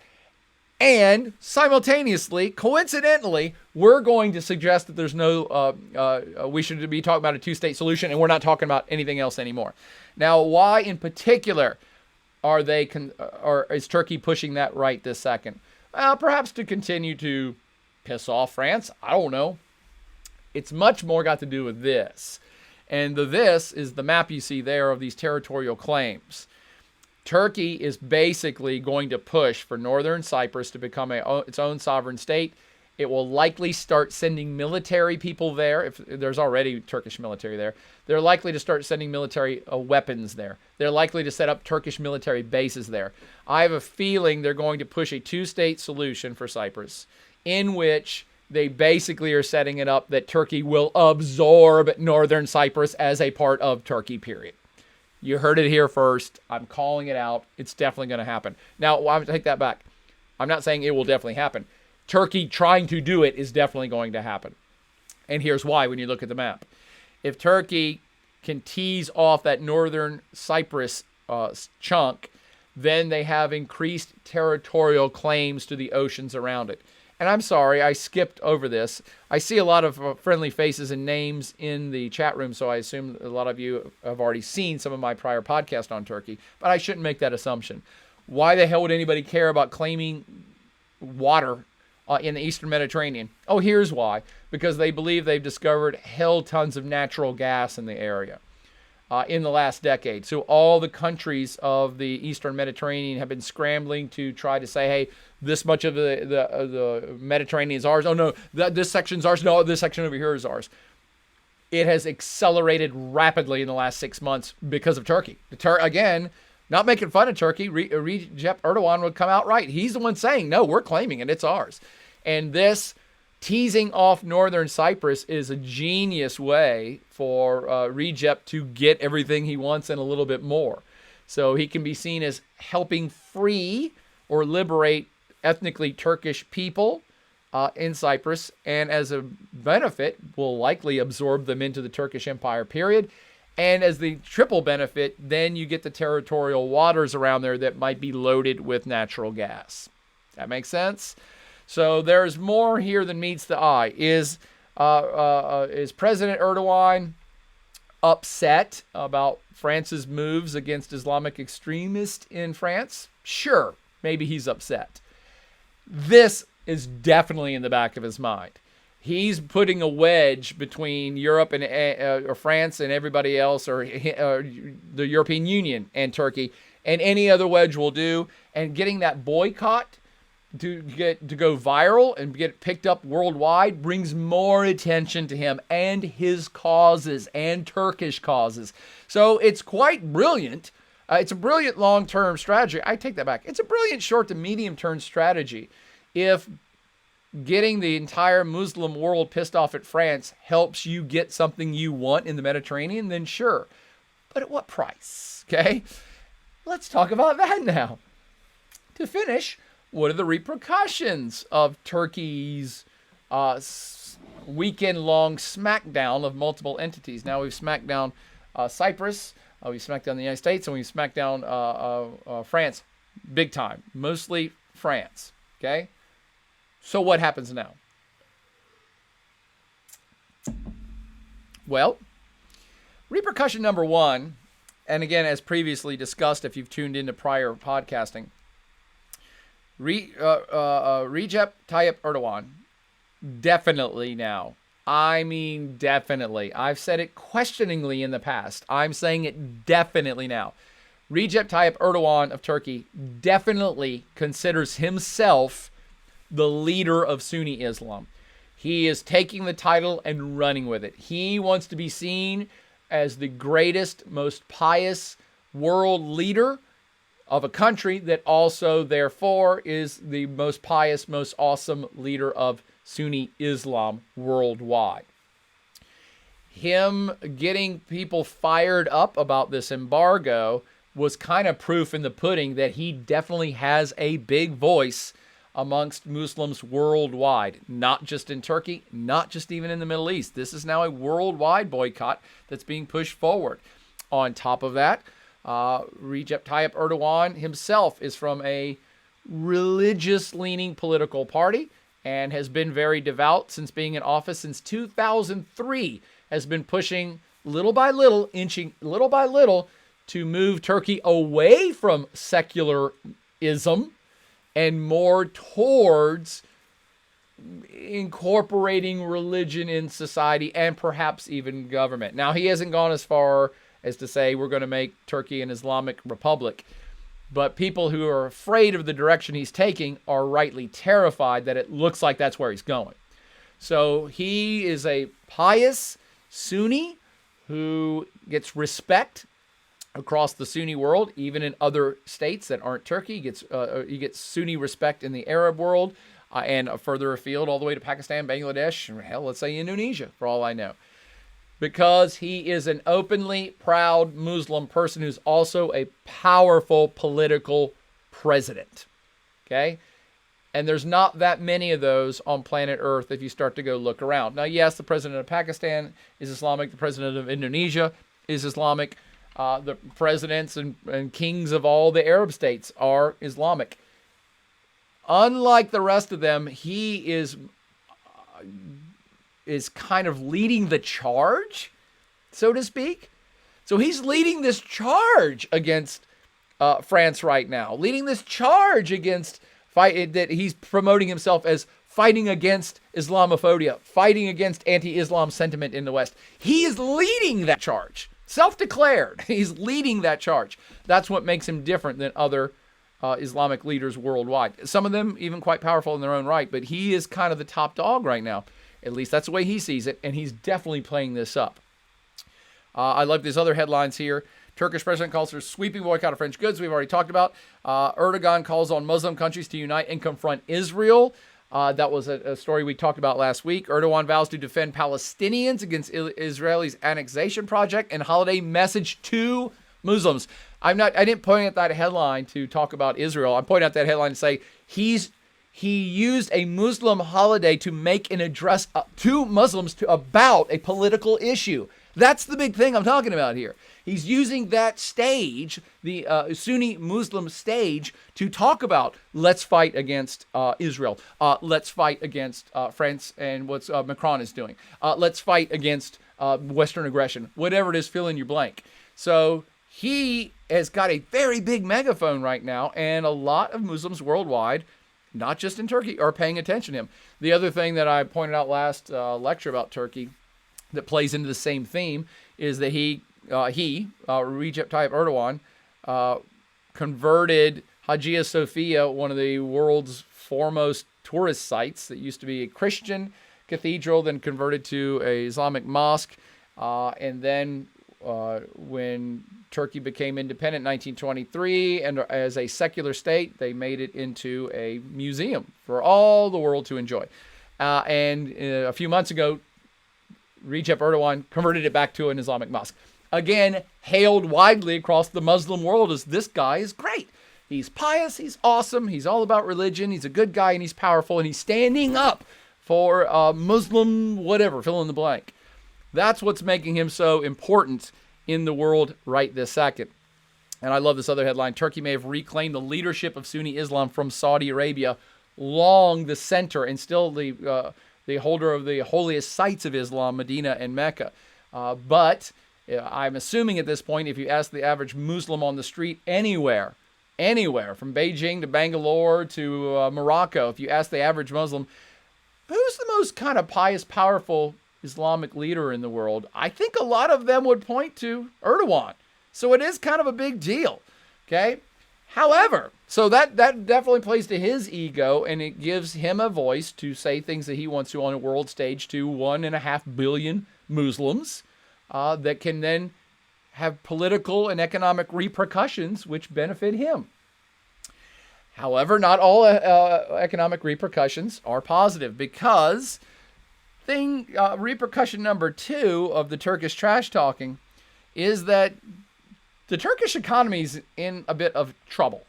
And simultaneously, coincidentally, we're going to suggest that there's we should be talking about a two-state solution, and we're not talking about anything else anymore. Now, why in particular is Turkey pushing that right this second? Well, perhaps to continue to piss off France. I don't know. It's much more got to do with this. And this is the map you see there of these territorial claims. Turkey is basically going to push for northern Cyprus to become its own sovereign state. It will likely start sending military people there. If there's already Turkish military there, they're likely to start sending military weapons there. They're likely to set up Turkish military bases there. I have a feeling they're going to push a two-state solution for Cyprus, in which they basically are setting it up that Turkey will absorb northern Cyprus as a part of Turkey, period. You heard it here first. I'm calling it out. It's definitely going to happen. Now, I'm going to take that back. I'm not saying it will definitely happen. Turkey trying to do it is definitely going to happen. And here's why when you look at the map. If Turkey can tease off that northern Cyprus chunk, then they have increased territorial claims to the oceans around it. And I'm sorry, I skipped over this. I see a lot of friendly faces and names in the chat room, so I assume a lot of you have already seen some of my prior podcasts on Turkey, but I shouldn't make that assumption. Why the hell would anybody care about claiming water in the Eastern Mediterranean? Oh, here's why. Because they believe they've discovered hell tons of natural gas in the area in the last decade. So all the countries of the Eastern Mediterranean have been scrambling to try to say, hey, this much of the Mediterranean is ours. Oh, no, this section's ours. No, this section over here is ours. It has accelerated rapidly in the last 6 months because of Turkey. Again, not making fun of Turkey. Recep Erdogan would come out right. He's the one saying, no, we're claiming it. It's ours. And this teasing off northern Cyprus is a genius way for Recep to get everything he wants and a little bit more. So he can be seen as helping free or liberate ethnically Turkish people in Cyprus, and as a benefit will likely absorb them into the Turkish Empire, period. And as the triple benefit, then you get the territorial waters around there that might be loaded with natural gas. That makes sense? So there's more here than meets the eye. Is President Erdogan upset about France's moves against Islamic extremists in France? Sure, maybe he's upset. This is definitely in the back of his mind. He's putting a wedge between Europe and or France and everybody else, or the European Union and Turkey, and any other wedge will do. And getting that boycott to go viral and get picked up worldwide brings more attention to him and his causes and Turkish causes. So it's quite brilliant. It's a brilliant long-term strategy. I take that back. It's a brilliant short to medium-term strategy. If getting the entire Muslim world pissed off at France helps you get something you want in the Mediterranean, then sure. But at what price? Okay? Let's talk about that now. To finish, what are the repercussions of Turkey's weekend-long smackdown of multiple entities? Now we've smacked down Cyprus, we've smacked down the United States, and we've smacked down France big time. Mostly France. Okay? So what happens now? Well, repercussion number one, and again, as previously discussed, if you've tuned into prior podcasting, Recep Tayyip Erdogan, definitely now. I mean, definitely. I've said it questioningly in the past. I'm saying it definitely now. Recep Tayyip Erdogan of Turkey definitely considers himself the leader of Sunni Islam. He is taking the title and running with it. He wants to be seen as the greatest, most pious world leader of a country that also, therefore, is the most pious, most awesome leader of Sunni Islam worldwide. Him getting people fired up about this embargo was kind of proof in the pudding that he definitely has a big voice amongst Muslims worldwide, not just in Turkey, not just even in the Middle East. This is now a worldwide boycott that's being pushed forward. On top of that, Recep Tayyip Erdogan himself is from a religious-leaning political party and has been very devout since being in office since 2003, has been pushing little by little, inching little by little to move Turkey away from secularism and more towards incorporating religion in society and perhaps even government. Now, he hasn't gone as far as to say we're going to make Turkey an Islamic republic, but people who are afraid of the direction he's taking are rightly terrified that it looks like that's where he's going. So he is a pious Sunni who gets respect across the Sunni world, even in other states that aren't Turkey. He gets Sunni respect in the Arab world and further afield all the way to Pakistan, Bangladesh, and hell, let's say Indonesia, for all I know. Because he is an openly proud Muslim person who's also a powerful political president. Okay? And there's not that many of those on planet Earth if you start to go look around. Now, yes, the president of Pakistan is Islamic. The president of Indonesia is Islamic. The presidents and kings of all the Arab states are Islamic. Unlike the rest of them, he is kind of leading the charge, so to speak. So he's leading this charge against France right now, leading this charge against that he's promoting himself as fighting against Islamophobia, fighting against anti-Islam sentiment in the West. He is leading that charge. Self-declared. He's leading that charge. That's what makes him different than other Islamic leaders worldwide. Some of them even quite powerful in their own right, but he is kind of the top dog right now. At least that's the way he sees it, and he's definitely playing this up. I love these other headlines here. Turkish president calls for sweeping boycott of French goods. We've already talked about. Erdogan calls on Muslim countries to unite and confront Israel. That was a story we talked about last week. Erdogan vows to defend Palestinians against Israelis' annexation project and holiday message to Muslims. I didn't point at that headline to talk about Israel. I'm pointing out that headline to say he used a Muslim holiday to make an address to Muslims about a political issue. That's the big thing I'm talking about here. He's using that stage, the Sunni Muslim stage, to talk about let's fight against Israel. Let's fight against France and what Macron is doing. Let's fight against Western aggression. Whatever it is, fill in your blank. So he has got a very big megaphone right now, and a lot of Muslims worldwide, not just in Turkey, are paying attention to him. The other thing that I pointed out last lecture about Turkey that plays into the same theme is that Recep Tayyip Erdogan, converted Hagia Sophia, one of the world's foremost tourist sites that used to be a Christian cathedral, then converted to an Islamic mosque, and then when Turkey became independent in 1923, and as a secular state, they made it into a museum for all the world to enjoy. And a few months ago, Recep Erdogan converted it back to an Islamic mosque. Again, hailed widely across the Muslim world as this guy is great. He's pious, he's awesome, he's all about religion, he's a good guy, and he's powerful, and he's standing up for Muslim whatever, fill in the blank. That's what's making him so important in the world right this second. And I love this other headline. Turkey may have reclaimed the leadership of Sunni Islam from Saudi Arabia, long the center and still the holder of the holiest sites of Islam, Medina and Mecca. But I'm assuming at this point, if you ask the average Muslim on the street anywhere, from Beijing to Bangalore to Morocco, if you ask the average Muslim, who's the most kind of pious, powerful Islamic leader in the world, I think a lot of them would point to Erdogan. So it is kind of a big deal. Okay. However, so that definitely plays to his ego, and it gives him a voice to say things that he wants to on a world stage to 1.5 billion Muslims that can then have political and economic repercussions which benefit him. However, not all economic repercussions are positive, because repercussion number 2 of the Turkish trash talking is that the Turkish economy is in a bit of trouble.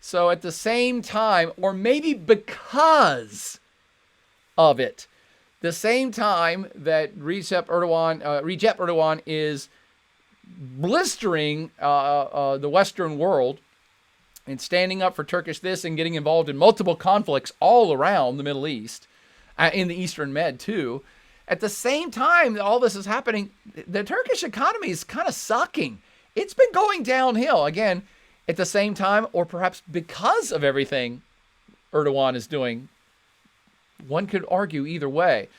So at the same time, or maybe because of it, the same time that Recep Erdogan is blistering the Western world and standing up for Turkish this and getting involved in multiple conflicts all around the Middle East, in the Eastern Med too. At the same time all this is happening, the Turkish economy is kind of sucking. It's been going downhill. Again, at the same time, or perhaps because of everything Erdogan is doing. One could argue either way.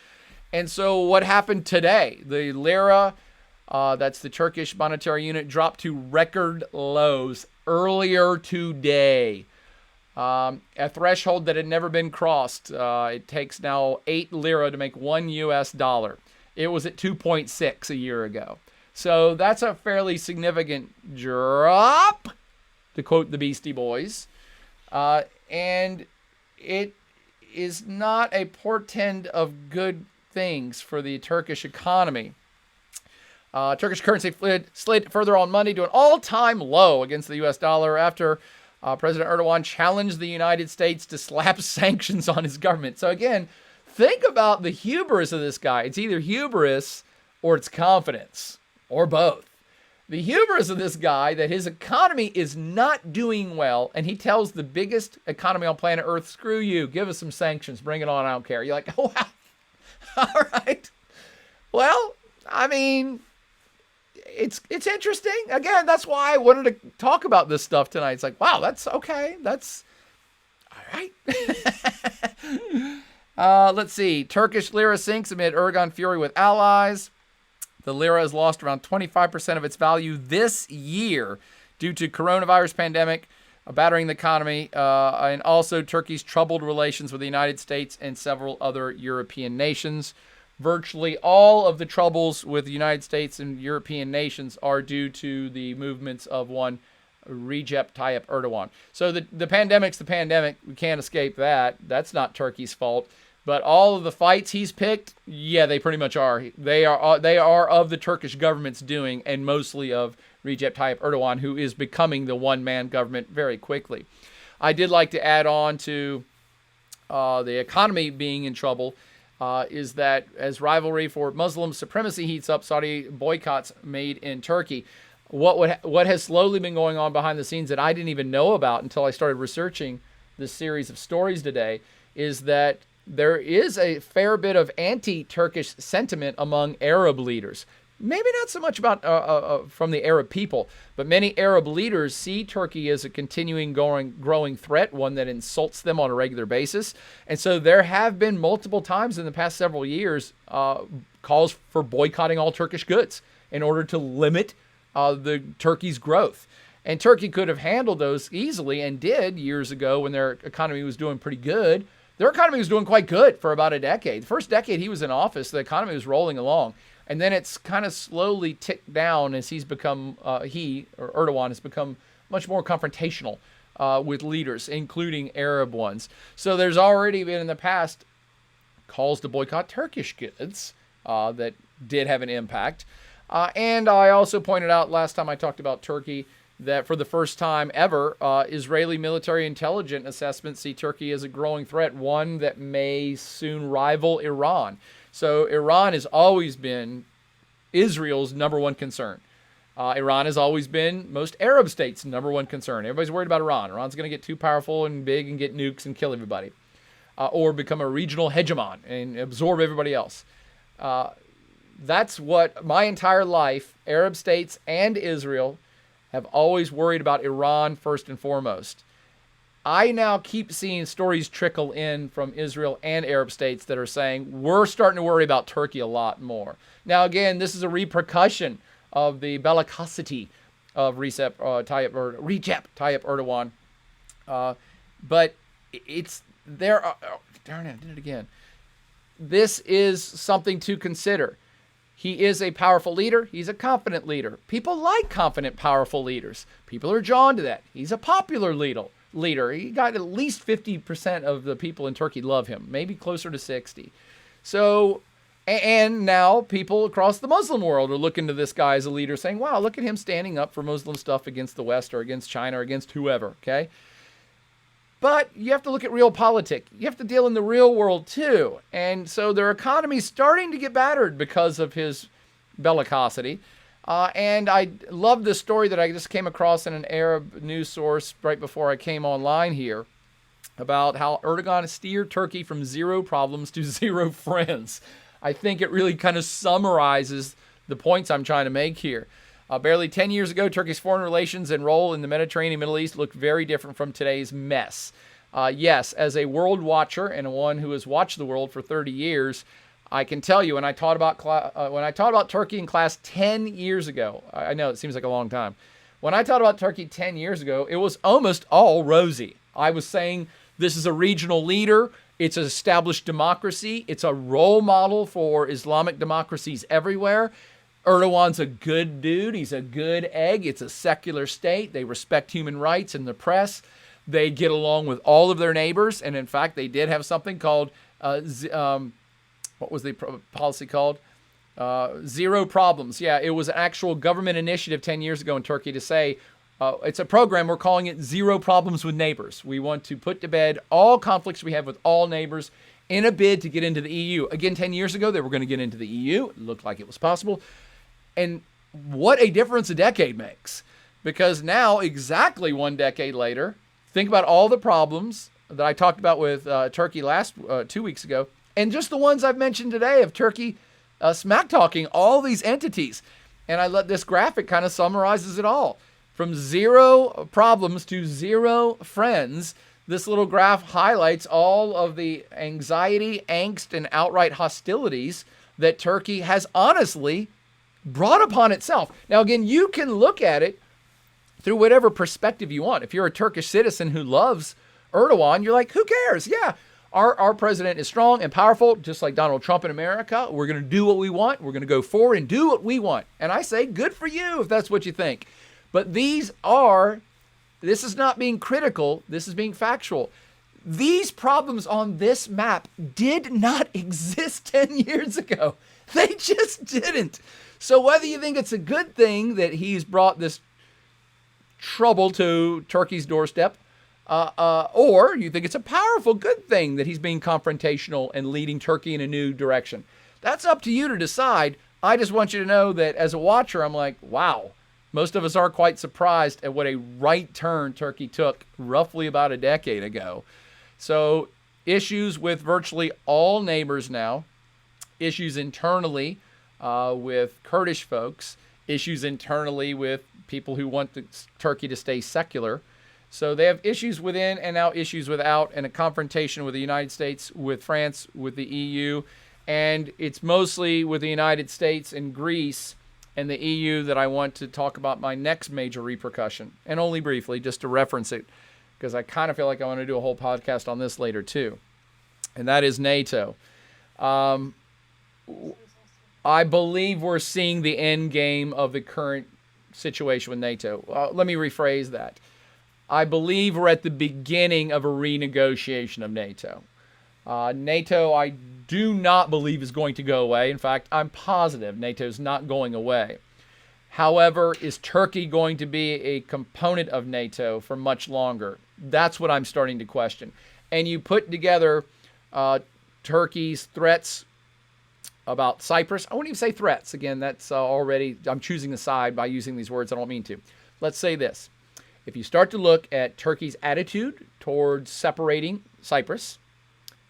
And so what happened today? The lira, that's the Turkish monetary unit, dropped to record lows earlier today. A threshold that had never been crossed. It takes now 8 lira to make $1 US. It was at 2.6 a year ago. So that's a fairly significant drop, to quote the Beastie Boys. And it is not a portend of good things for the Turkish economy. Turkish currency slid further on Monday to an all-time low against the US dollar after President Erdogan challenged the United States to slap sanctions on his government. So again, think about the hubris of this guy. It's either hubris or it's confidence, or both. The hubris of this guy that his economy is not doing well, and he tells the biggest economy on planet Earth, screw you, give us some sanctions, bring it on, I don't care. You're like, oh, wow, all right. Well, I mean, it's interesting. Again, that's why I wanted to talk about this stuff tonight. It's like, wow, that's okay. That's all right. Let's see. Turkish lira sinks amid Erdogan fury with allies. The lira has lost around 25% of its value this year due to coronavirus pandemic, battering the economy, and also Turkey's troubled relations with the United States and several other European nations. Virtually all of the troubles with the United States and European nations are due to the movements of one Recep Tayyip Erdogan. So the pandemic's the pandemic. We can't escape that. That's not Turkey's fault. But all of the fights he's picked, yeah, they pretty much are. They are of the Turkish government's doing, and mostly of Recep Tayyip Erdogan, who is becoming the one-man government very quickly. I did like to add on to the economy being in trouble. is that as rivalry for Muslim supremacy heats up, Saudi boycotts made in Turkey. What has slowly been going on behind the scenes that I didn't even know about until I started researching this series of stories today is that there is a fair bit of anti-Turkish sentiment among Arab leaders. Maybe not so much about from the Arab people, but many Arab leaders see Turkey as a continuing growing threat, one that insults them on a regular basis. And so there have been multiple times in the past several years calls for boycotting all Turkish goods in order to limit the Turkey's growth. And Turkey could have handled those easily and did years ago when their economy was doing pretty good. Their economy was doing quite good for about a decade. The first decade he was in office, the economy was rolling along. And then it's kind of slowly ticked down as he's become, Erdogan has become much more confrontational with leaders, including Arab ones. So there's already been in the past calls to boycott Turkish goods that did have an impact. And I also pointed out last time I talked about Turkey that for the first time ever, Israeli military intelligence assessments see Turkey as a growing threat, one that may soon rival Iran. So Iran has always been Israel's number one concern. Iran has always been most Arab states' number one concern. Everybody's worried about Iran. Iran's going to get too powerful and big and get nukes and kill everybody. Or become a regional hegemon and absorb everybody else. That's what my entire life, Arab states and Israel, have always worried about Iran first and foremost. I now keep seeing stories trickle in from Israel and Arab states that are saying we're starting to worry about Turkey a lot more. Now, again, this is a repercussion of the bellicosity of Recep Tayyip Erdogan. But it's there. Darn it, I did it again. This is something to consider. He is a powerful leader. He's a confident leader. People like confident, powerful leaders. People are drawn to that. He's a popular leader. He got at least 50% of the people in Turkey love him, maybe closer to 60. So, and now people across the Muslim world are looking to this guy as a leader saying, wow, look at him standing up for Muslim stuff against the West or against China or against whoever, okay? But you have to look at real politics. You have to deal in the real world too. And so their economy's starting to get battered because of his bellicosity. And I love this story that I just came across in an Arab news source right before I came online here about how Erdogan steered Turkey from zero problems to zero friends. I think it really kind of summarizes the points I'm trying to make here. Barely 10 years ago, Turkey's foreign relations and role in the Mediterranean Middle East looked very different from today's mess. Yes, as a world watcher and one who has watched the world for 30 years, I can tell you when I taught about Turkey in class 10 years ago, I know it seems like a long time. When I taught about Turkey 10 years ago, it was almost all rosy. I was saying this is a regional leader. It's an established democracy. It's a role model for Islamic democracies everywhere. Erdogan's a good dude. He's a good egg. It's a secular state. They respect human rights and the press. They get along with all of their neighbors. And in fact, they did have something called, what was the policy called? Zero problems. Yeah, it was an actual government initiative 10 years ago in Turkey to say, it's a program, we're calling it Zero Problems with Neighbors. We want to put to bed all conflicts we have with all neighbors in a bid to get into the EU. Again, 10 years ago, they were going to get into the EU. It looked like it was possible. And what a difference a decade makes. Because now, exactly one decade later, think about all the problems that I talked about with Turkey 2 weeks ago, and just the ones I've mentioned today of Turkey smack-talking all these entities. And I let this graphic kind of summarizes it all. From zero problems to zero friends, this little graph highlights all of the anxiety, angst, and outright hostilities that Turkey has honestly brought upon itself. Now, again, you can look at it through whatever perspective you want. If you're a Turkish citizen who loves Erdogan, you're like, who cares? Yeah, our president is strong and powerful, just like Donald Trump in America. We're going to do what we want. We're going to go forward and do what we want. And I say, good for you if that's what you think. But this is not being critical. This is being factual. These problems on this map did not exist 10 years ago. They just didn't. So whether you think it's a good thing that he's brought this trouble to Turkey's doorstep, Or you think it's a powerful, good thing that he's being confrontational and leading Turkey in a new direction. That's up to you to decide. I just want you to know that as a watcher, I'm like, wow. Most of us are quite surprised at what a right turn Turkey took roughly about a decade ago. So issues with virtually all neighbors now, issues internally with Kurdish folks, issues internally with people who want Turkey to stay secular. So they have issues within and now issues without, and a confrontation with the United States, with France, with the EU. And it's mostly with the United States and Greece and the EU that I want to talk about my next major repercussion. And only briefly, just to reference it, because I kind of feel like I want to do a whole podcast on this later too. And that is NATO. I believe we're seeing the end game of the current situation with NATO. Let me rephrase that. I believe we're at the beginning of a renegotiation of NATO. NATO, I do not believe is going to go away. In fact, I'm positive NATO is not going away. However, is Turkey going to be a component of NATO for much longer? That's what I'm starting to question. And you put together Turkey's threats about Cyprus. I wouldn't even say threats. Again, that's already, I'm choosing a side by using these words. I don't mean to. Let's say this. If you start to look at Turkey's attitude towards separating Cyprus,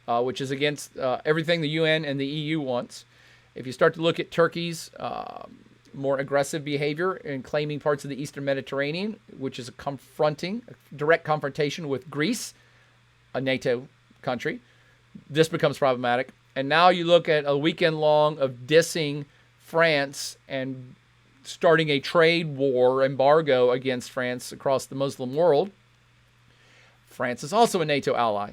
which is against everything the UN and the EU wants, if you start to look at Turkey's more aggressive behavior in claiming parts of the Eastern Mediterranean, which is a direct confrontation with Greece, a NATO country, this becomes problematic. And now you look at a weekend long of dissing France and starting a trade war embargo against France across the Muslim world. France is also a NATO ally.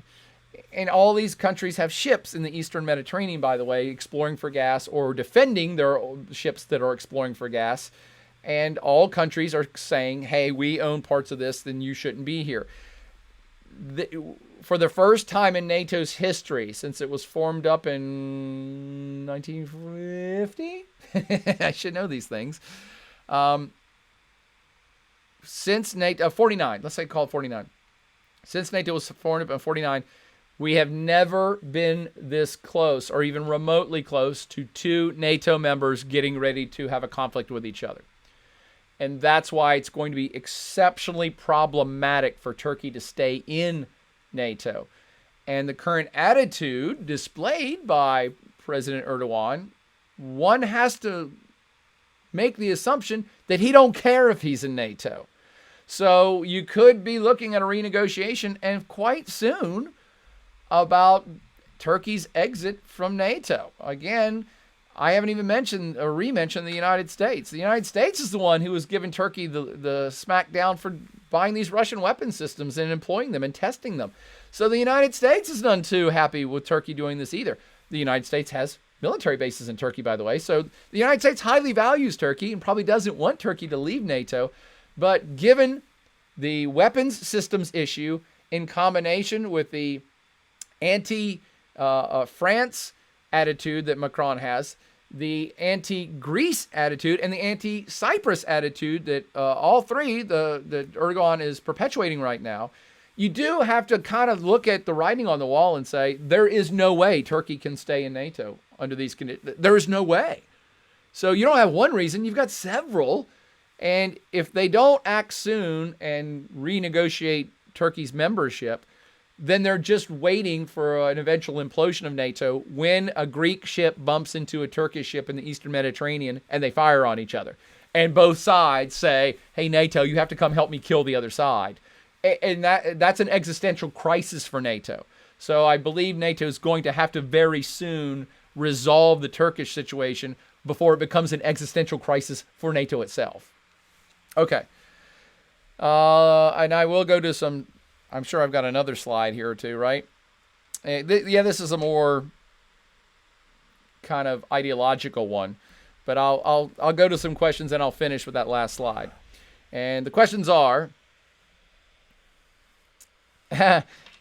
And all these countries have ships in the Eastern Mediterranean, by the way, exploring for gas or defending their ships that are exploring for gas. And all countries are saying, hey, we own parts of this, then you shouldn't be here. For the first time in NATO's history, since it was formed up in 1950, I should know these things. Since NATO, 49, let's say call it 49. Since NATO was formed up in 49, we have never been this close or even remotely close to two NATO members getting ready to have a conflict with each other. And that's why it's going to be exceptionally problematic for Turkey to stay in NATO. And the current attitude displayed by President Erdogan, one has to make the assumption that he don't care if he's in NATO. So you could be looking at a renegotiation and quite soon about Turkey's exit from NATO. Again, I haven't even mentioned or re-mentioned the United States. The United States is the one who was giving Turkey the smackdown for buying these Russian weapon systems and employing them and testing them. So the United States is none too happy with Turkey doing this either. The United States has military bases in Turkey, by the way. So the United States highly values Turkey and probably doesn't want Turkey to leave NATO. But given the weapons systems issue in combination with the anti-France attitude that Macron has, the anti-Greece attitude, and the anti-Cyprus attitude that all three that Erdogan is perpetuating right now, you do have to kind of look at the writing on the wall and say, there is no way Turkey can stay in NATO under these conditions. There is no way. So you don't have one reason, you've got several. And if they don't act soon and renegotiate Turkey's membership, then they're just waiting for an eventual implosion of NATO when a Greek ship bumps into a Turkish ship in the Eastern Mediterranean and they fire on each other. And both sides say, hey, NATO, you have to come help me kill the other side. And that's an existential crisis for NATO. So I believe NATO is going to have to very soon resolve the Turkish situation before it becomes an existential crisis for NATO itself. Okay. And I will go to some... I'm sure I've got another slide here or two, right? This is a more kind of ideological one, but I'll go to some questions and I'll finish with that last slide. And the questions are,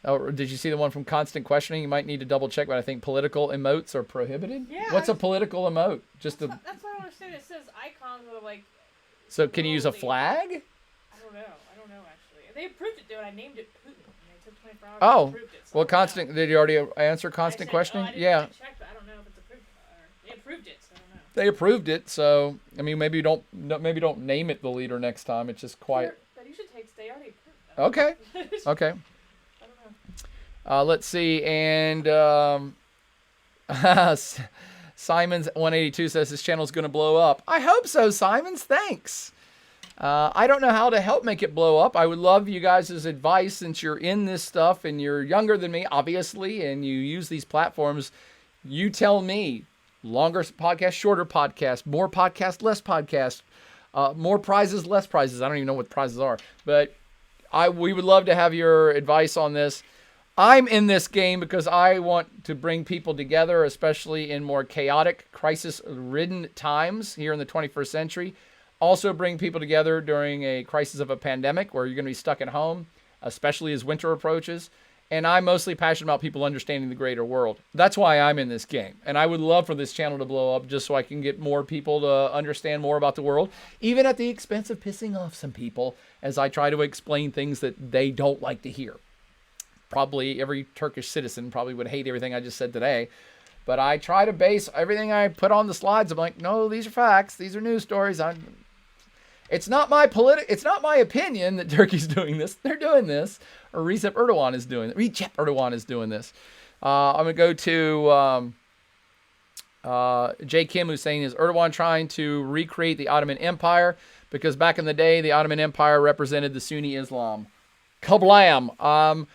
oh, did you see the one from Constant Questioning? You might need to double check, but I think political emotes are prohibited. Yeah. What's a political emote? That's what I don't understand. It says icons that are like. So can you use a flag? I don't know actually. They approved it though, and I named it Putin. 24 hours. Oh, Approved it, so well, I don't know. constant. Did you already answer constant I questioning? didn't Yeah, check, but I don't know if it's approved. Or they approved it, so I don't know. they approved it. So I mean, maybe don't name it the leader next time. It's just quiet. But you should take. They already approved that. Okay. Okay. I don't know. Let's see. And Simons 182 says his channel's going to blow up. I hope so, Simons. Thanks. I don't know how to help make it blow up. I would love you guys' advice since you're in this stuff and you're younger than me, obviously, and you use these platforms. You tell me. Longer podcast, shorter podcast, more podcast, less podcast, more prizes, less prizes. I don't even know what prizes are, but we would love to have your advice on this. I'm in this game because I want to bring people together, especially in more chaotic, crisis-ridden times here in the 21st century. Also bring people together during a crisis of a pandemic where you're going to be stuck at home, especially as winter approaches. And I'm mostly passionate about people understanding the greater world. That's why I'm in this game. And I would love for this channel to blow up just so I can get more people to understand more about the world, even at the expense of pissing off some people as I try to explain things that they don't like to hear. Probably every Turkish citizen probably would hate everything I just said today. But I try to base everything I put on the slides. I'm like, no, these are facts. These are news stories. It's not my opinion that Turkey's doing this. They're doing this. Or Recep Erdogan is doing it. Recep Erdogan is doing this. I'm going to go to J. Kim, who's saying, is Erdogan trying to recreate the Ottoman Empire? Because back in the day, the Ottoman Empire represented the Sunni Islam. Kablam!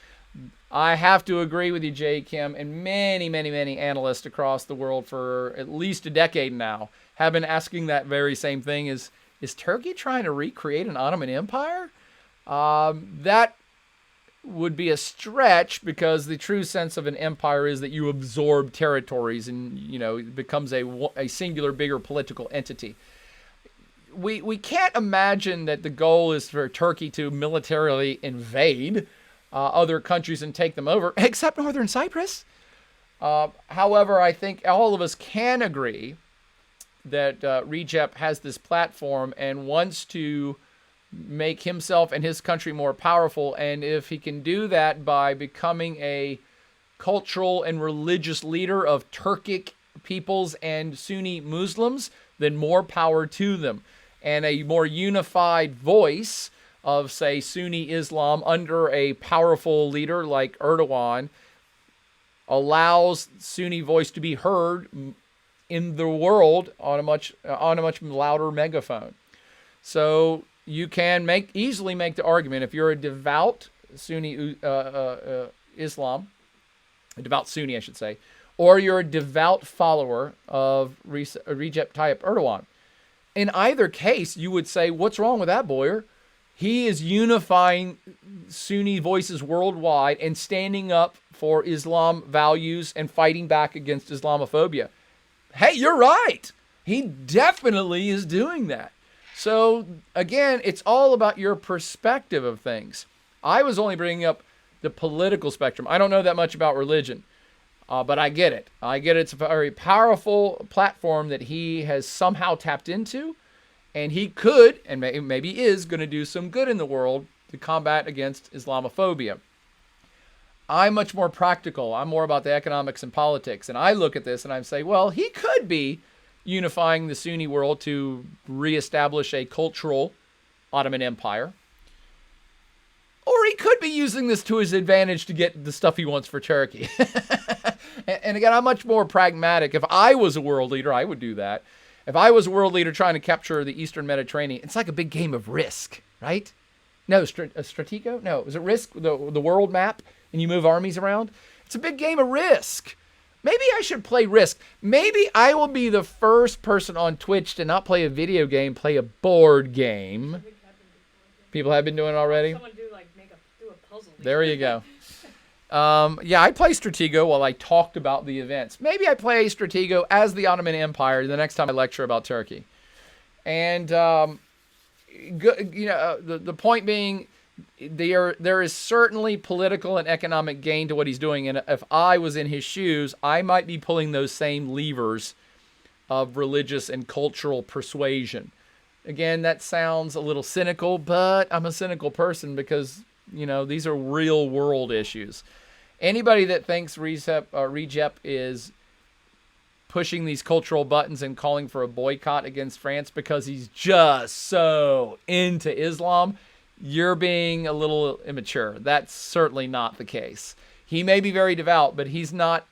I have to agree with you, J. Kim, and many, many, many analysts across the world for at least a decade now have been asking that very same thing. Is Turkey trying to recreate an Ottoman Empire? That would be a stretch because the true sense of an empire is that you absorb territories and, it becomes a singular, bigger political entity. We can't imagine that the goal is for Turkey to militarily invade other countries and take them over, except Northern Cyprus. However, I think all of us can agree that Recep has this platform and wants to make himself and his country more powerful. And if he can do that by becoming a cultural and religious leader of Turkic peoples and Sunni Muslims, then more power to them. And a more unified voice of, say, Sunni Islam under a powerful leader like Erdogan allows Sunni voice to be heard in the world on a much louder megaphone. So you can easily make the argument, if you're a devout Sunni Islam, a devout Sunni, I should say, or you're a devout follower of Recep Tayyip Erdogan. In either case, you would say, what's wrong with that, Boyer? He is unifying Sunni voices worldwide and standing up for Islam values and fighting back against Islamophobia. Hey, you're right. He definitely is doing that. So, again, it's all about your perspective of things. I was only bringing up the political spectrum. I don't know that much about religion, but I get it. It's a very powerful platform that he has somehow tapped into, and he could, and maybe is, going to do some good in the world to combat against Islamophobia. I'm much more practical. I'm more about the economics and politics, and I look at this and I say, well, he could be unifying the Sunni world to reestablish a cultural Ottoman Empire. Or he could be using this to his advantage to get the stuff he wants for Turkey. And again, I'm much more pragmatic. If I was a world leader, I would do that. If I was a world leader trying to capture the Eastern Mediterranean, it's like a big game of Risk, right? No, Stratego? No, is it Risk, the world map, and you move armies around? It's a big game of Risk. Maybe I should play Risk. Maybe I will be the first person on Twitch to not play a video game, play a board game. People have been doing it already? Someone do a puzzle. There you go. Yeah, I play Stratego while I talked about the events. Maybe I play Stratego as the Ottoman Empire the next time I lecture about Turkey. And, the point being, there is certainly political and economic gain to what he's doing. And if I was in his shoes, I might be pulling those same levers of religious and cultural persuasion. Again, that sounds a little cynical, but I'm a cynical person because these are real world issues. Anybody that thinks Recep is pushing these cultural buttons and calling for a boycott against France because he's just so into Islam, you're being a little immature. That's certainly not the case. He may be very devout, but he's not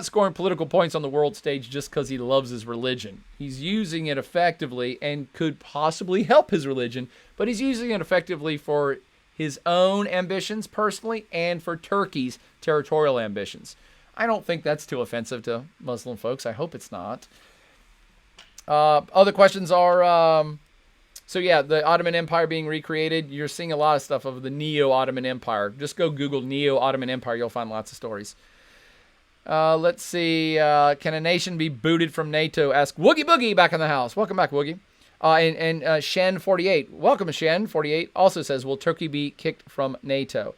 scoring political points on the world stage just because he loves his religion. He's using it effectively and could possibly help his religion, but he's using it effectively for his own ambitions personally and for Turkey's territorial ambitions. I don't think that's too offensive to Muslim folks. I hope it's not. Other questions are, the Ottoman Empire being recreated. You're seeing a lot of stuff of the Neo-Ottoman Empire. Just go Google Neo-Ottoman Empire. You'll find lots of stories. Let's see. Can a nation be booted from NATO? Ask Woogie Boogie back in the house. Welcome back, Woogie. And Shen48. Welcome, Shen48. Also says, will Turkey be kicked from NATO?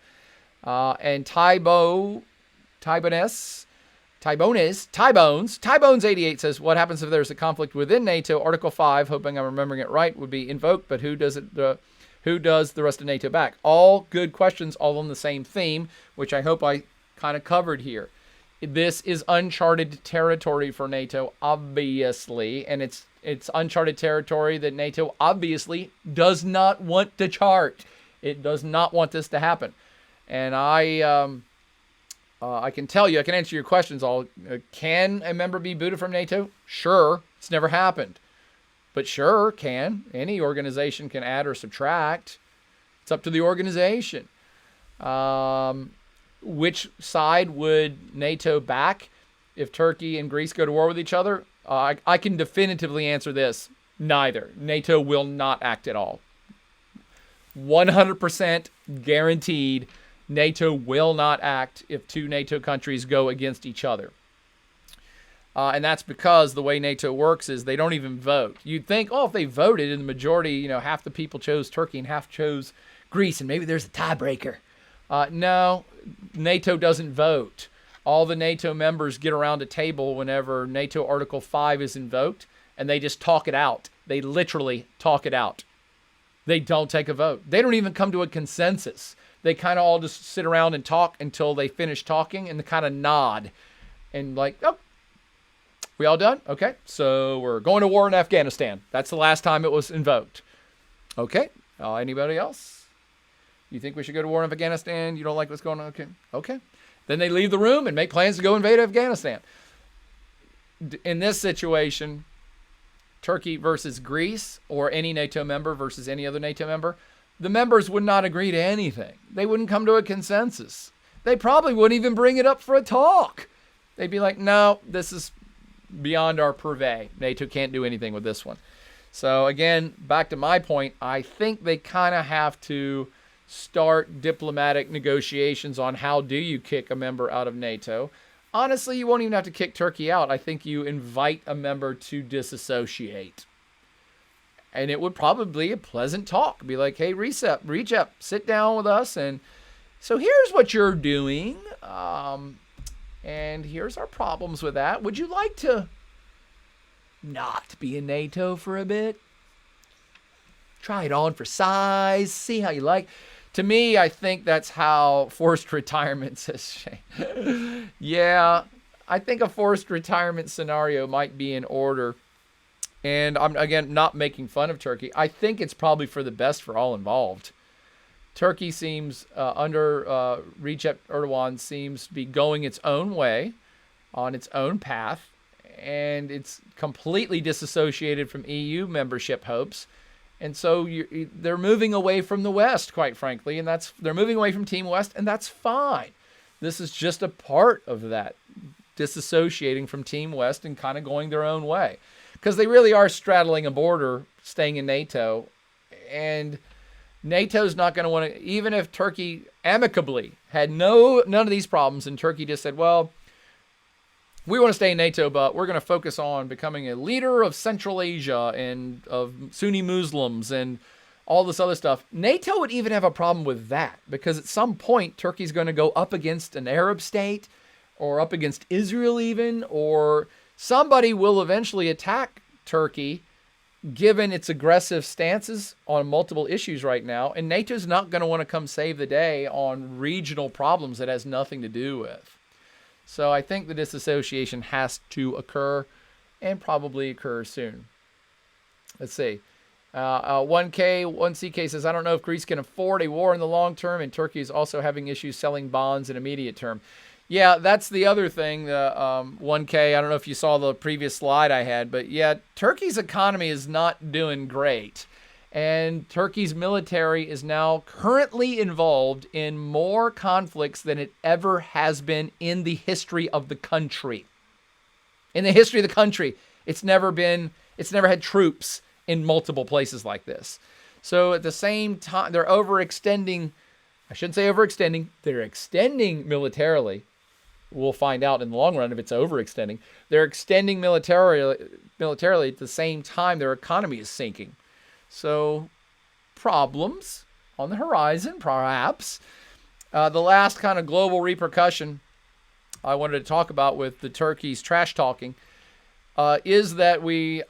And Tybones88 says, what happens if there's a conflict within NATO? Article 5, hoping I'm remembering it right, would be invoked, but who does the rest of NATO back? All good questions, all on the same theme, which I hope I kind of covered here. This is uncharted territory for NATO, obviously, and it's uncharted territory that NATO obviously does not want to chart. It does not want this to happen. And I can tell you, I can answer your questions all. Can a member be booted from NATO? Sure. It's never happened. But sure, can. Any organization can add or subtract. It's up to the organization. Which side would NATO back if Turkey and Greece go to war with each other? I can definitively answer this. Neither. NATO will not act at all. 100% guaranteed. NATO will not act if two NATO countries go against each other. And that's because the way NATO works is they don't even vote. You'd think, if they voted and the majority, half the people chose Turkey and half chose Greece, and maybe there's a tiebreaker. No, NATO doesn't vote. All the NATO members get around a table whenever NATO Article 5 is invoked, and they just talk it out. They literally talk it out. They don't take a vote. They don't even come to a consensus. They kind of all just sit around and talk until they finish talking and they kind of nod and we all done? Okay, so we're going to war in Afghanistan. That's the last time it was invoked. Okay, anybody else? You think we should go to war in Afghanistan? You don't like what's going on? Okay. Then they leave the room and make plans to go invade Afghanistan. In this situation, Turkey versus Greece or any NATO member versus any other NATO member, the members would not agree to anything. They wouldn't come to a consensus. They probably wouldn't even bring it up for a talk. They'd be like, no, this is beyond our purvey. NATO can't do anything with this one. So again, back to my point, I think they kind of have to start diplomatic negotiations on how do you kick a member out of NATO. Honestly, you won't even have to kick Turkey out. I think you invite a member to disassociate. And it would probably be a pleasant talk. Be like, hey, Recep, sit down with us. And so here's what you're doing. And here's our problems with that. Would you like to not be in NATO for a bit? Try it on for size. See how you like. To me, I think that's how forced retirement says. Yeah, I think a forced retirement scenario might be in order. And I'm, again, not making fun of Turkey. I think it's probably for the best for all involved. Turkey seems, under Recep Erdogan, seems to be going its own way, on its own path, and it's completely disassociated from EU membership hopes. And so they're moving away from the West, quite frankly, and they're moving away from Team West, and that's fine. This is just a part of that, disassociating from Team West and kind of going their own way. Because they really are straddling a border, staying in NATO, and NATO's not going to want to, even if Turkey amicably had none of these problems, and Turkey just said, well, we want to stay in NATO, but we're going to focus on becoming a leader of Central Asia and of Sunni Muslims and all this other stuff. NATO would even have a problem with that, because at some point, Turkey's going to go up against an Arab state, or up against Israel even, or somebody will eventually attack Turkey given its aggressive stances on multiple issues right now, and NATO's not going to want to come save the day on regional problems that has nothing to do with. So I think the disassociation has to occur and probably occur soon. Let's see. 1CK says, I don't know if Greece can afford a war in the long term, and Turkey is also having issues selling bonds in immediate term. Yeah, that's the other thing. 1K, I don't know if you saw the previous slide I had, but yeah, Turkey's economy is not doing great. And Turkey's military is now currently involved in more conflicts than it ever has been in the history of the country. In the history of the country, it's never had troops in multiple places like this. So at the same time, they're overextending. I shouldn't say overextending. They're extending militarily. We'll find out in the long run if it's overextending. They're extending militarily at the same time their economy is sinking. So problems on the horizon, perhaps. The last kind of global repercussion I wanted to talk about with the Turkey's trash talking is that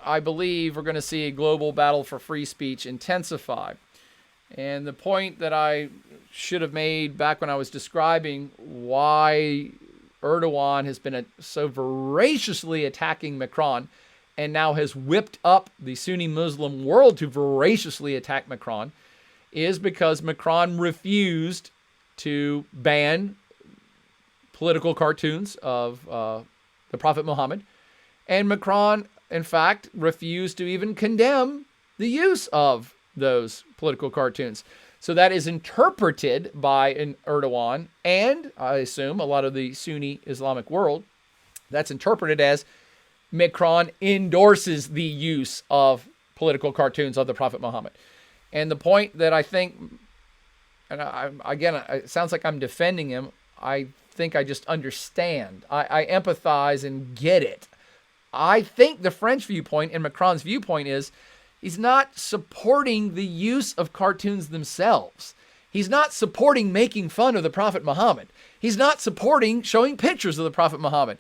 I believe, we're going to see a global battle for free speech intensify. And the point that I should have made back when I was describing why Erdogan has been so voraciously attacking Macron and now has whipped up the Sunni Muslim world to voraciously attack Macron is because Macron refused to ban political cartoons of the Prophet Muhammad. And Macron, in fact, refused to even condemn the use of those political cartoons. So that is interpreted by an Erdogan and, I assume, a lot of the Sunni Islamic world. That's interpreted as Macron endorses the use of political cartoons of the Prophet Muhammad. And the point that I think, and again, it sounds like I'm defending him. I think I just understand. I empathize and get it. I think the French viewpoint and Macron's viewpoint is he's not supporting the use of cartoons themselves. He's not supporting making fun of the Prophet Muhammad. He's not supporting showing pictures of the Prophet Muhammad.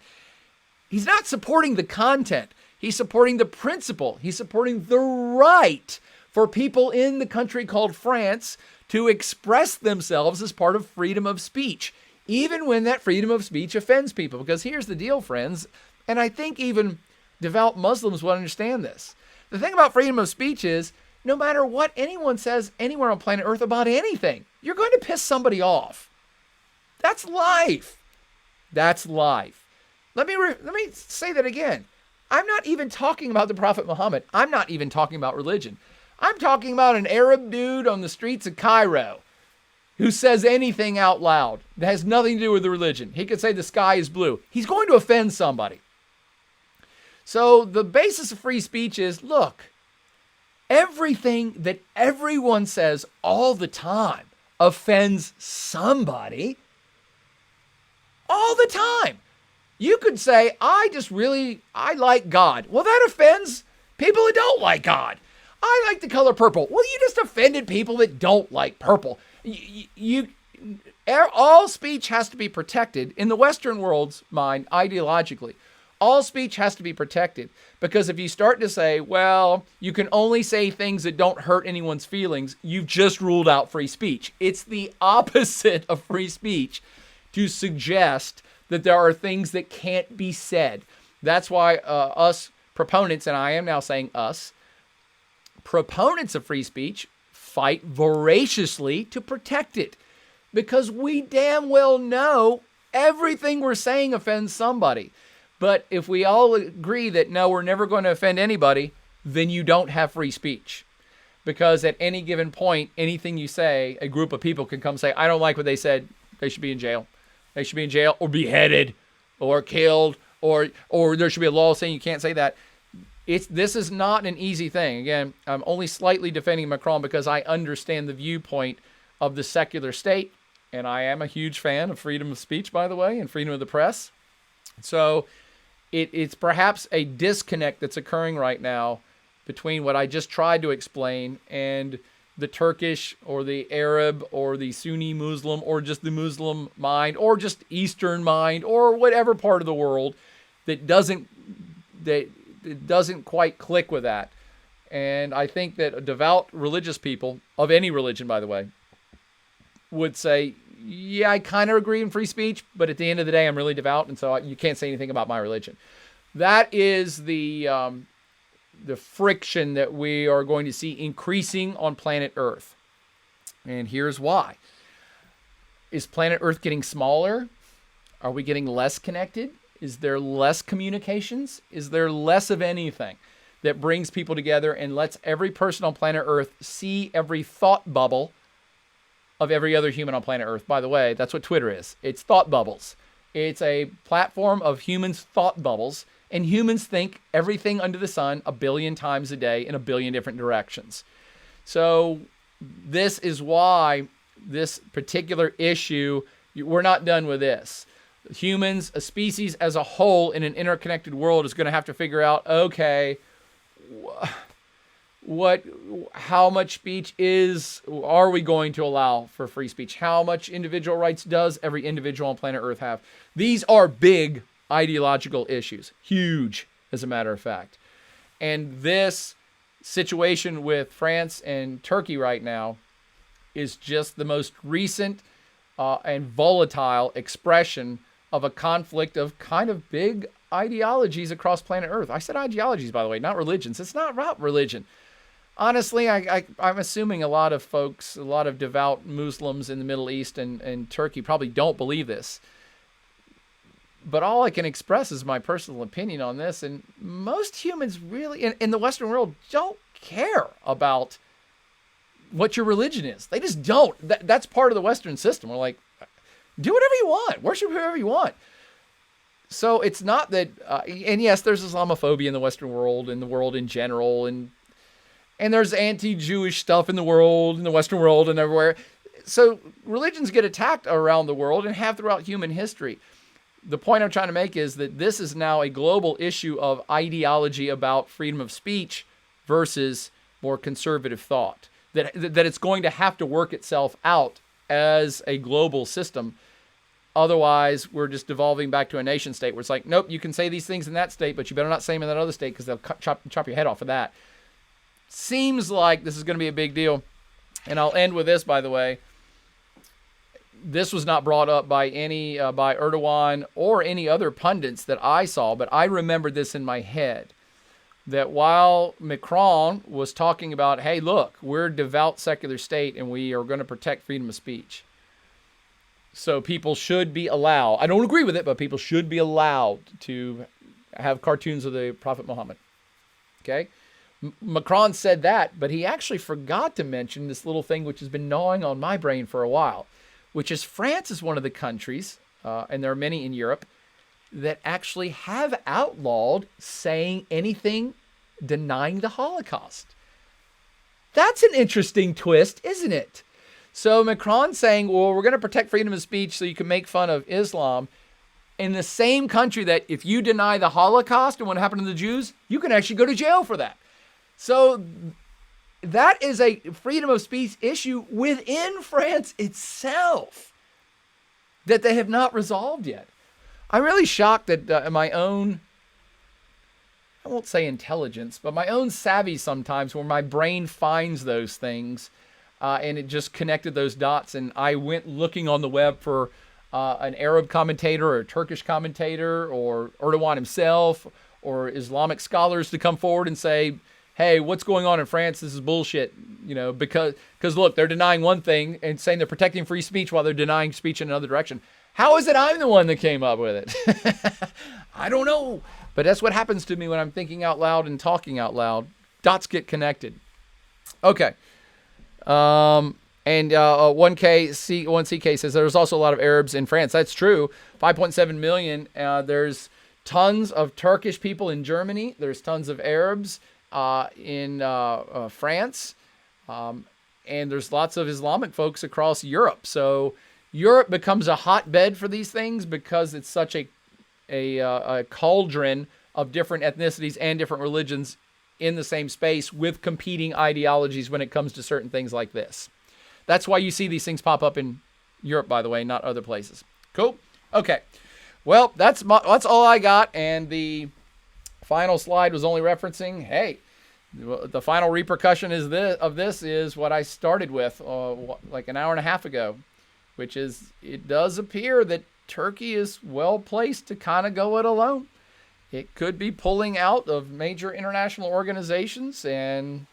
He's not supporting the content. He's supporting the principle. He's supporting the right for people in the country called France to express themselves as part of freedom of speech, even when that freedom of speech offends people. Because here's the deal, friends, and I think even devout Muslims will understand this. The thing about freedom of speech is, no matter what anyone says anywhere on planet Earth about anything, you're going to piss somebody off. That's life. That's life. Let me say that again. I'm not even talking about the Prophet Muhammad. I'm not even talking about religion. I'm talking about an Arab dude on the streets of Cairo who says anything out loud that has nothing to do with the religion. He could say the sky is blue. He's going to offend somebody. So the basis of free speech is, look, everything that everyone says all the time offends somebody all the time. You could say, I like God. Well, that offends people who don't like God. I like the color purple. Well, you just offended people that don't like purple. All speech has to be protected in the Western world's mind, ideologically. All speech has to be protected, because if you start to say, well, you can only say things that don't hurt anyone's feelings, you've just ruled out free speech. It's the opposite of free speech to suggest that there are things that can't be said. That's why us proponents, and I am now saying us, proponents of free speech fight voraciously to protect it, because we damn well know everything we're saying offends somebody. But if we all agree that, no, we're never going to offend anybody, then you don't have free speech. Because at any given point, anything you say, a group of people can come say, I don't like what they said. They should be in jail. They should be in jail or beheaded or killed, or there should be a law saying you can't say that. This is not an easy thing. Again, I'm only slightly defending Macron because I understand the viewpoint of the secular state. And I am a huge fan of freedom of speech, by the way, and freedom of the press. So it's perhaps a disconnect that's occurring right now between what I just tried to explain and the Turkish or the Arab or the Sunni Muslim or just the Muslim mind or just Eastern mind or whatever part of the world that doesn't quite click with that. And I think that devout religious people, of any religion, by the way, would say, yeah, I kind of agree in free speech, but at the end of the day, I'm really devout, and so you can't say anything about my religion. That is the friction that we are going to see increasing on planet Earth. And here's why. Is planet Earth getting smaller? Are we getting less connected? Is there less communications? Is there less of anything that brings people together and lets every person on planet Earth see every thought bubble of every other human on planet Earth? By the way, that's what Twitter is. It's thought bubbles. It's a platform of humans' thought bubbles, and humans think everything under the sun a billion times a day in a billion different directions. So this is why this particular issue, we're not done with this. Humans, a species as a whole in an interconnected world, is going to have to figure out, okay, how much speech are we going to allow for free speech? How much individual rights does every individual on planet Earth have? These are big ideological issues, huge, as a matter of fact. And this situation with France and Turkey right now is just the most recent and volatile expression of a conflict of kind of big ideologies across planet Earth. I said ideologies, by the way, not religions. It's not about religion. Honestly, I'm assuming a lot of folks, a lot of devout Muslims in the Middle East and Turkey probably don't believe this. But all I can express is my personal opinion on this. And most humans really, in the Western world, don't care about what your religion is. They just don't. That's part of the Western system. We're like, do whatever you want. Worship whoever you want. So it's not that, and yes, there's Islamophobia in the Western world and the world in general, and there's anti-Jewish stuff in the world, in the Western world and everywhere. So religions get attacked around the world and have throughout human history. The point I'm trying to make is that this is now a global issue of ideology about freedom of speech versus more conservative thought. That it's going to have to work itself out as a global system. Otherwise, we're just devolving back to a nation state where it's like, nope, you can say these things in that state, but you better not say them in that other state because they'll chop your head off of that. Seems like this is going to be a big deal. And I'll end with this, by the way. This was not brought up by by Erdogan or any other pundits that I saw, but I remembered this in my head. That while Macron was talking about, hey, look, we're a devout secular state and we are going to protect freedom of speech. So people should be allowed, I don't agree with it, but people should be allowed to have cartoons of the Prophet Muhammad. Okay? Macron said that, but he actually forgot to mention this little thing which has been gnawing on my brain for a while, which is France is one of the countries, and there are many in Europe, that actually have outlawed saying anything denying the Holocaust. That's an interesting twist, isn't it? So Macron saying, well, we're going to protect freedom of speech so you can make fun of Islam, in the same country that if you deny the Holocaust and what happened to the Jews, you can actually go to jail for that. So that is a freedom of speech issue within France itself that they have not resolved yet. I'm really shocked that my own, I won't say intelligence, but my own savvy sometimes, where my brain finds those things, and it just connected those dots, and I went looking on the web for an Arab commentator or a Turkish commentator or Erdogan himself or Islamic scholars to come forward and say, hey, what's going on in France? This is bullshit, because look, they're denying one thing and saying they're protecting free speech while they're denying speech in another direction. How is it I'm the one that came up with it? I don't know. But that's what happens to me when I'm thinking out loud and talking out loud. Dots get connected. Okay. And 1CK says there's also a lot of Arabs in France. That's true. 5.7 million. There's tons of Turkish people in Germany. There's tons of Arabs in France. And there's lots of Islamic folks across Europe. So Europe becomes a hotbed for these things because it's such a cauldron of different ethnicities and different religions in the same space with competing ideologies when it comes to certain things like this. That's why you see these things pop up in Europe, by the way, not other places. Cool? Okay. Well, that's all I got. And the final slide was only referencing, hey, The final repercussion of this is what I started with like an hour and a half ago, which is it does appear that Turkey is well placed to kind of go it alone. It could be pulling out of major international organizations and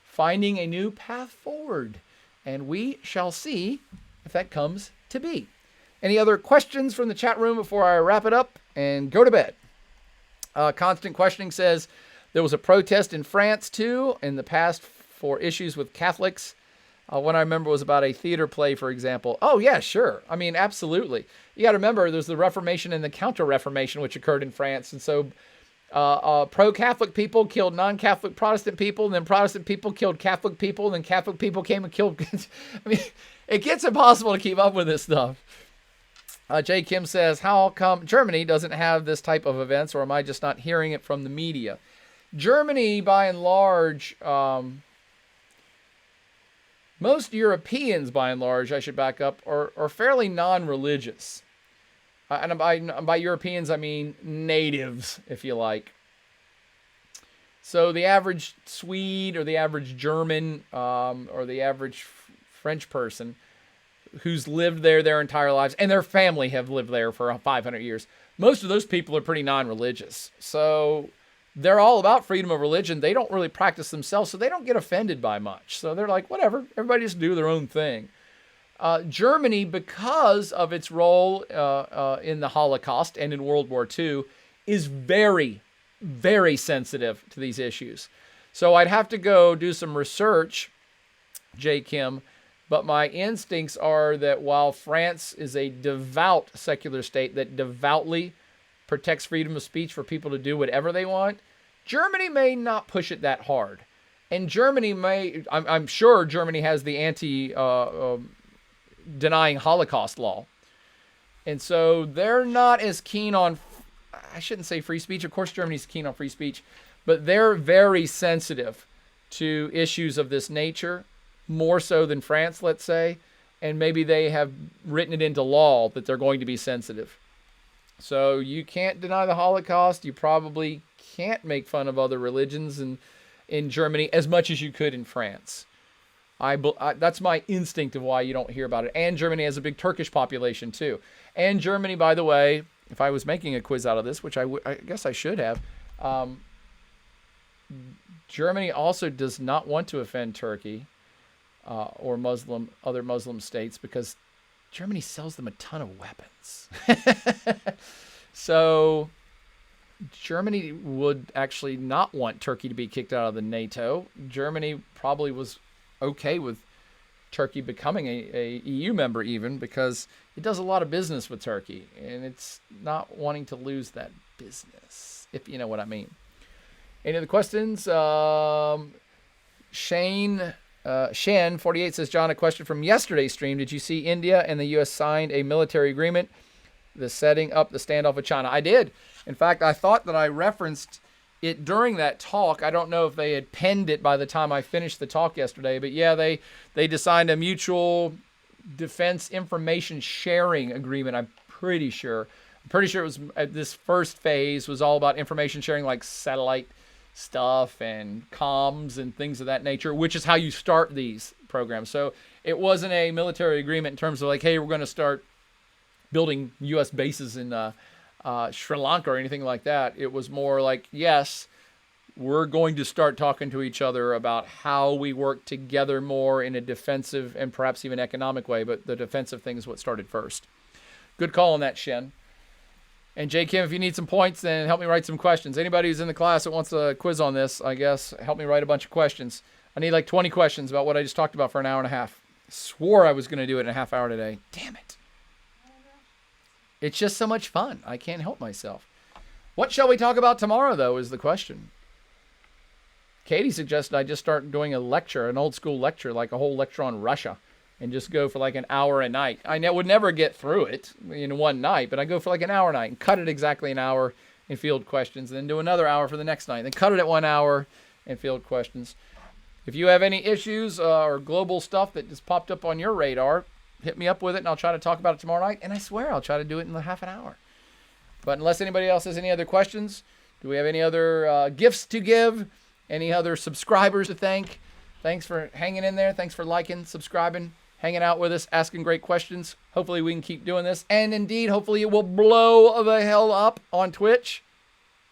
finding a new path forward. And we shall see if that comes to be. Any other questions from the chat room before I wrap it up and go to bed? Constant Questioning says, there was a protest in France, too, in the past for issues with Catholics. One I remember was about a theater play, for example. Oh, yeah, sure. I mean, absolutely. You got to remember, there's the Reformation and the Counter-Reformation, which occurred in France. And so pro-Catholic people killed non-Catholic Protestant people, and then Protestant people killed Catholic people, and then Catholic people came and killed... I mean, it gets impossible to keep up with this stuff. Jay Kim says, how come Germany doesn't have this type of events, or am I just not hearing it from the media? Germany, by and large, most Europeans, by and large, I should back up, are fairly non-religious. And by Europeans, I mean natives, if you like. So the average Swede or the average German or the average French person who's lived there their entire lives, and their family have lived there for 500 years, most of those people are pretty non-religious. So they're all about freedom of religion. They don't really practice themselves, so they don't get offended by much. So they're like, whatever, everybody just do their own thing. Germany, because of its role in the Holocaust and in World War II, is very, very sensitive to these issues. So I'd have to go do some research, J. Kim, but my instincts are that while France is a devout secular state that devoutly protects freedom of speech for people to do whatever they want, Germany may not push it that hard. And Germany may, I'm sure Germany has the denying Holocaust law. And so they're not as keen on, I shouldn't say free speech. Of course, Germany's keen on free speech, but they're very sensitive to issues of this nature, more so than France, let's say. And maybe they have written it into law that they're going to be sensitive. So you can't deny the Holocaust. You probably can't make fun of other religions in Germany as much as you could in France. That's my instinct of why you don't hear about it. And Germany has a big Turkish population too. And Germany, by the way, if I was making a quiz out of this, which I guess I should have, Germany also does not want to offend Turkey or other Muslim states because Germany sells them a ton of weapons. So Germany would actually not want Turkey to be kicked out of the NATO. Germany probably was okay with Turkey becoming a EU member even because it does a lot of business with Turkey and it's not wanting to lose that business, if you know what I mean. Any other questions? Shen 48 says, John, a question from yesterday's stream. Did you see India and the U.S. signed a military agreement, the setting up the standoff with China? I did. In fact, I thought that I referenced it during that talk. I don't know if they had penned it by the time I finished the talk yesterday, but yeah, they signed a mutual defense information sharing agreement. I'm pretty sure it was this first phase was all about information sharing, like satellite stuff and comms and things of that nature, which is how you start these programs. So it wasn't a military agreement in terms of like, hey, we're going to start building U.S. bases in Sri Lanka or anything like that. It was more like, yes, we're going to start talking to each other about how we work together more in a defensive and perhaps even economic way, but the defensive thing is what started first. Good call on that, Shen. And J. Kim, if you need some points, then help me write some questions. Anybody who's in the class that wants a quiz on this, I guess, help me write a bunch of questions. I need like 20 questions about what I just talked about for an hour and a half. Swore I was going to do it in a half hour today. Damn it. It's just so much fun. I can't help myself. What shall we talk about tomorrow, though, is the question. Katie suggested I just start doing a lecture, an old school lecture, like a whole lecture on Russia, and just go for like an hour a night. I would never get through it in one night, but I go for like an hour a night and cut it exactly an hour and field questions, and then do another hour for the next night, then cut it at 1 hour and field questions. If you have any issues or global stuff that just popped up on your radar, hit me up with it, and I'll try to talk about it tomorrow night, and I swear I'll try to do it in half an hour. But unless anybody else has any other questions, do we have any other gifts to give? Any other subscribers to thank? Thanks for hanging in there. Thanks for liking, subscribing, hanging out with us, asking great questions. Hopefully we can keep doing this. And indeed, hopefully it will blow the hell up on Twitch.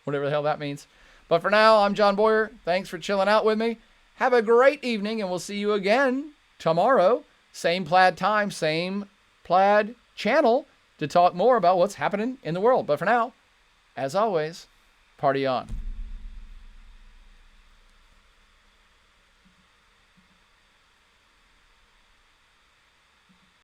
Whatever the hell that means. But for now, I'm John Boyer. Thanks for chilling out with me. Have a great evening, and we'll see you again tomorrow. Same plaid time, same plaid channel to talk more about what's happening in the world. But for now, as always, party on.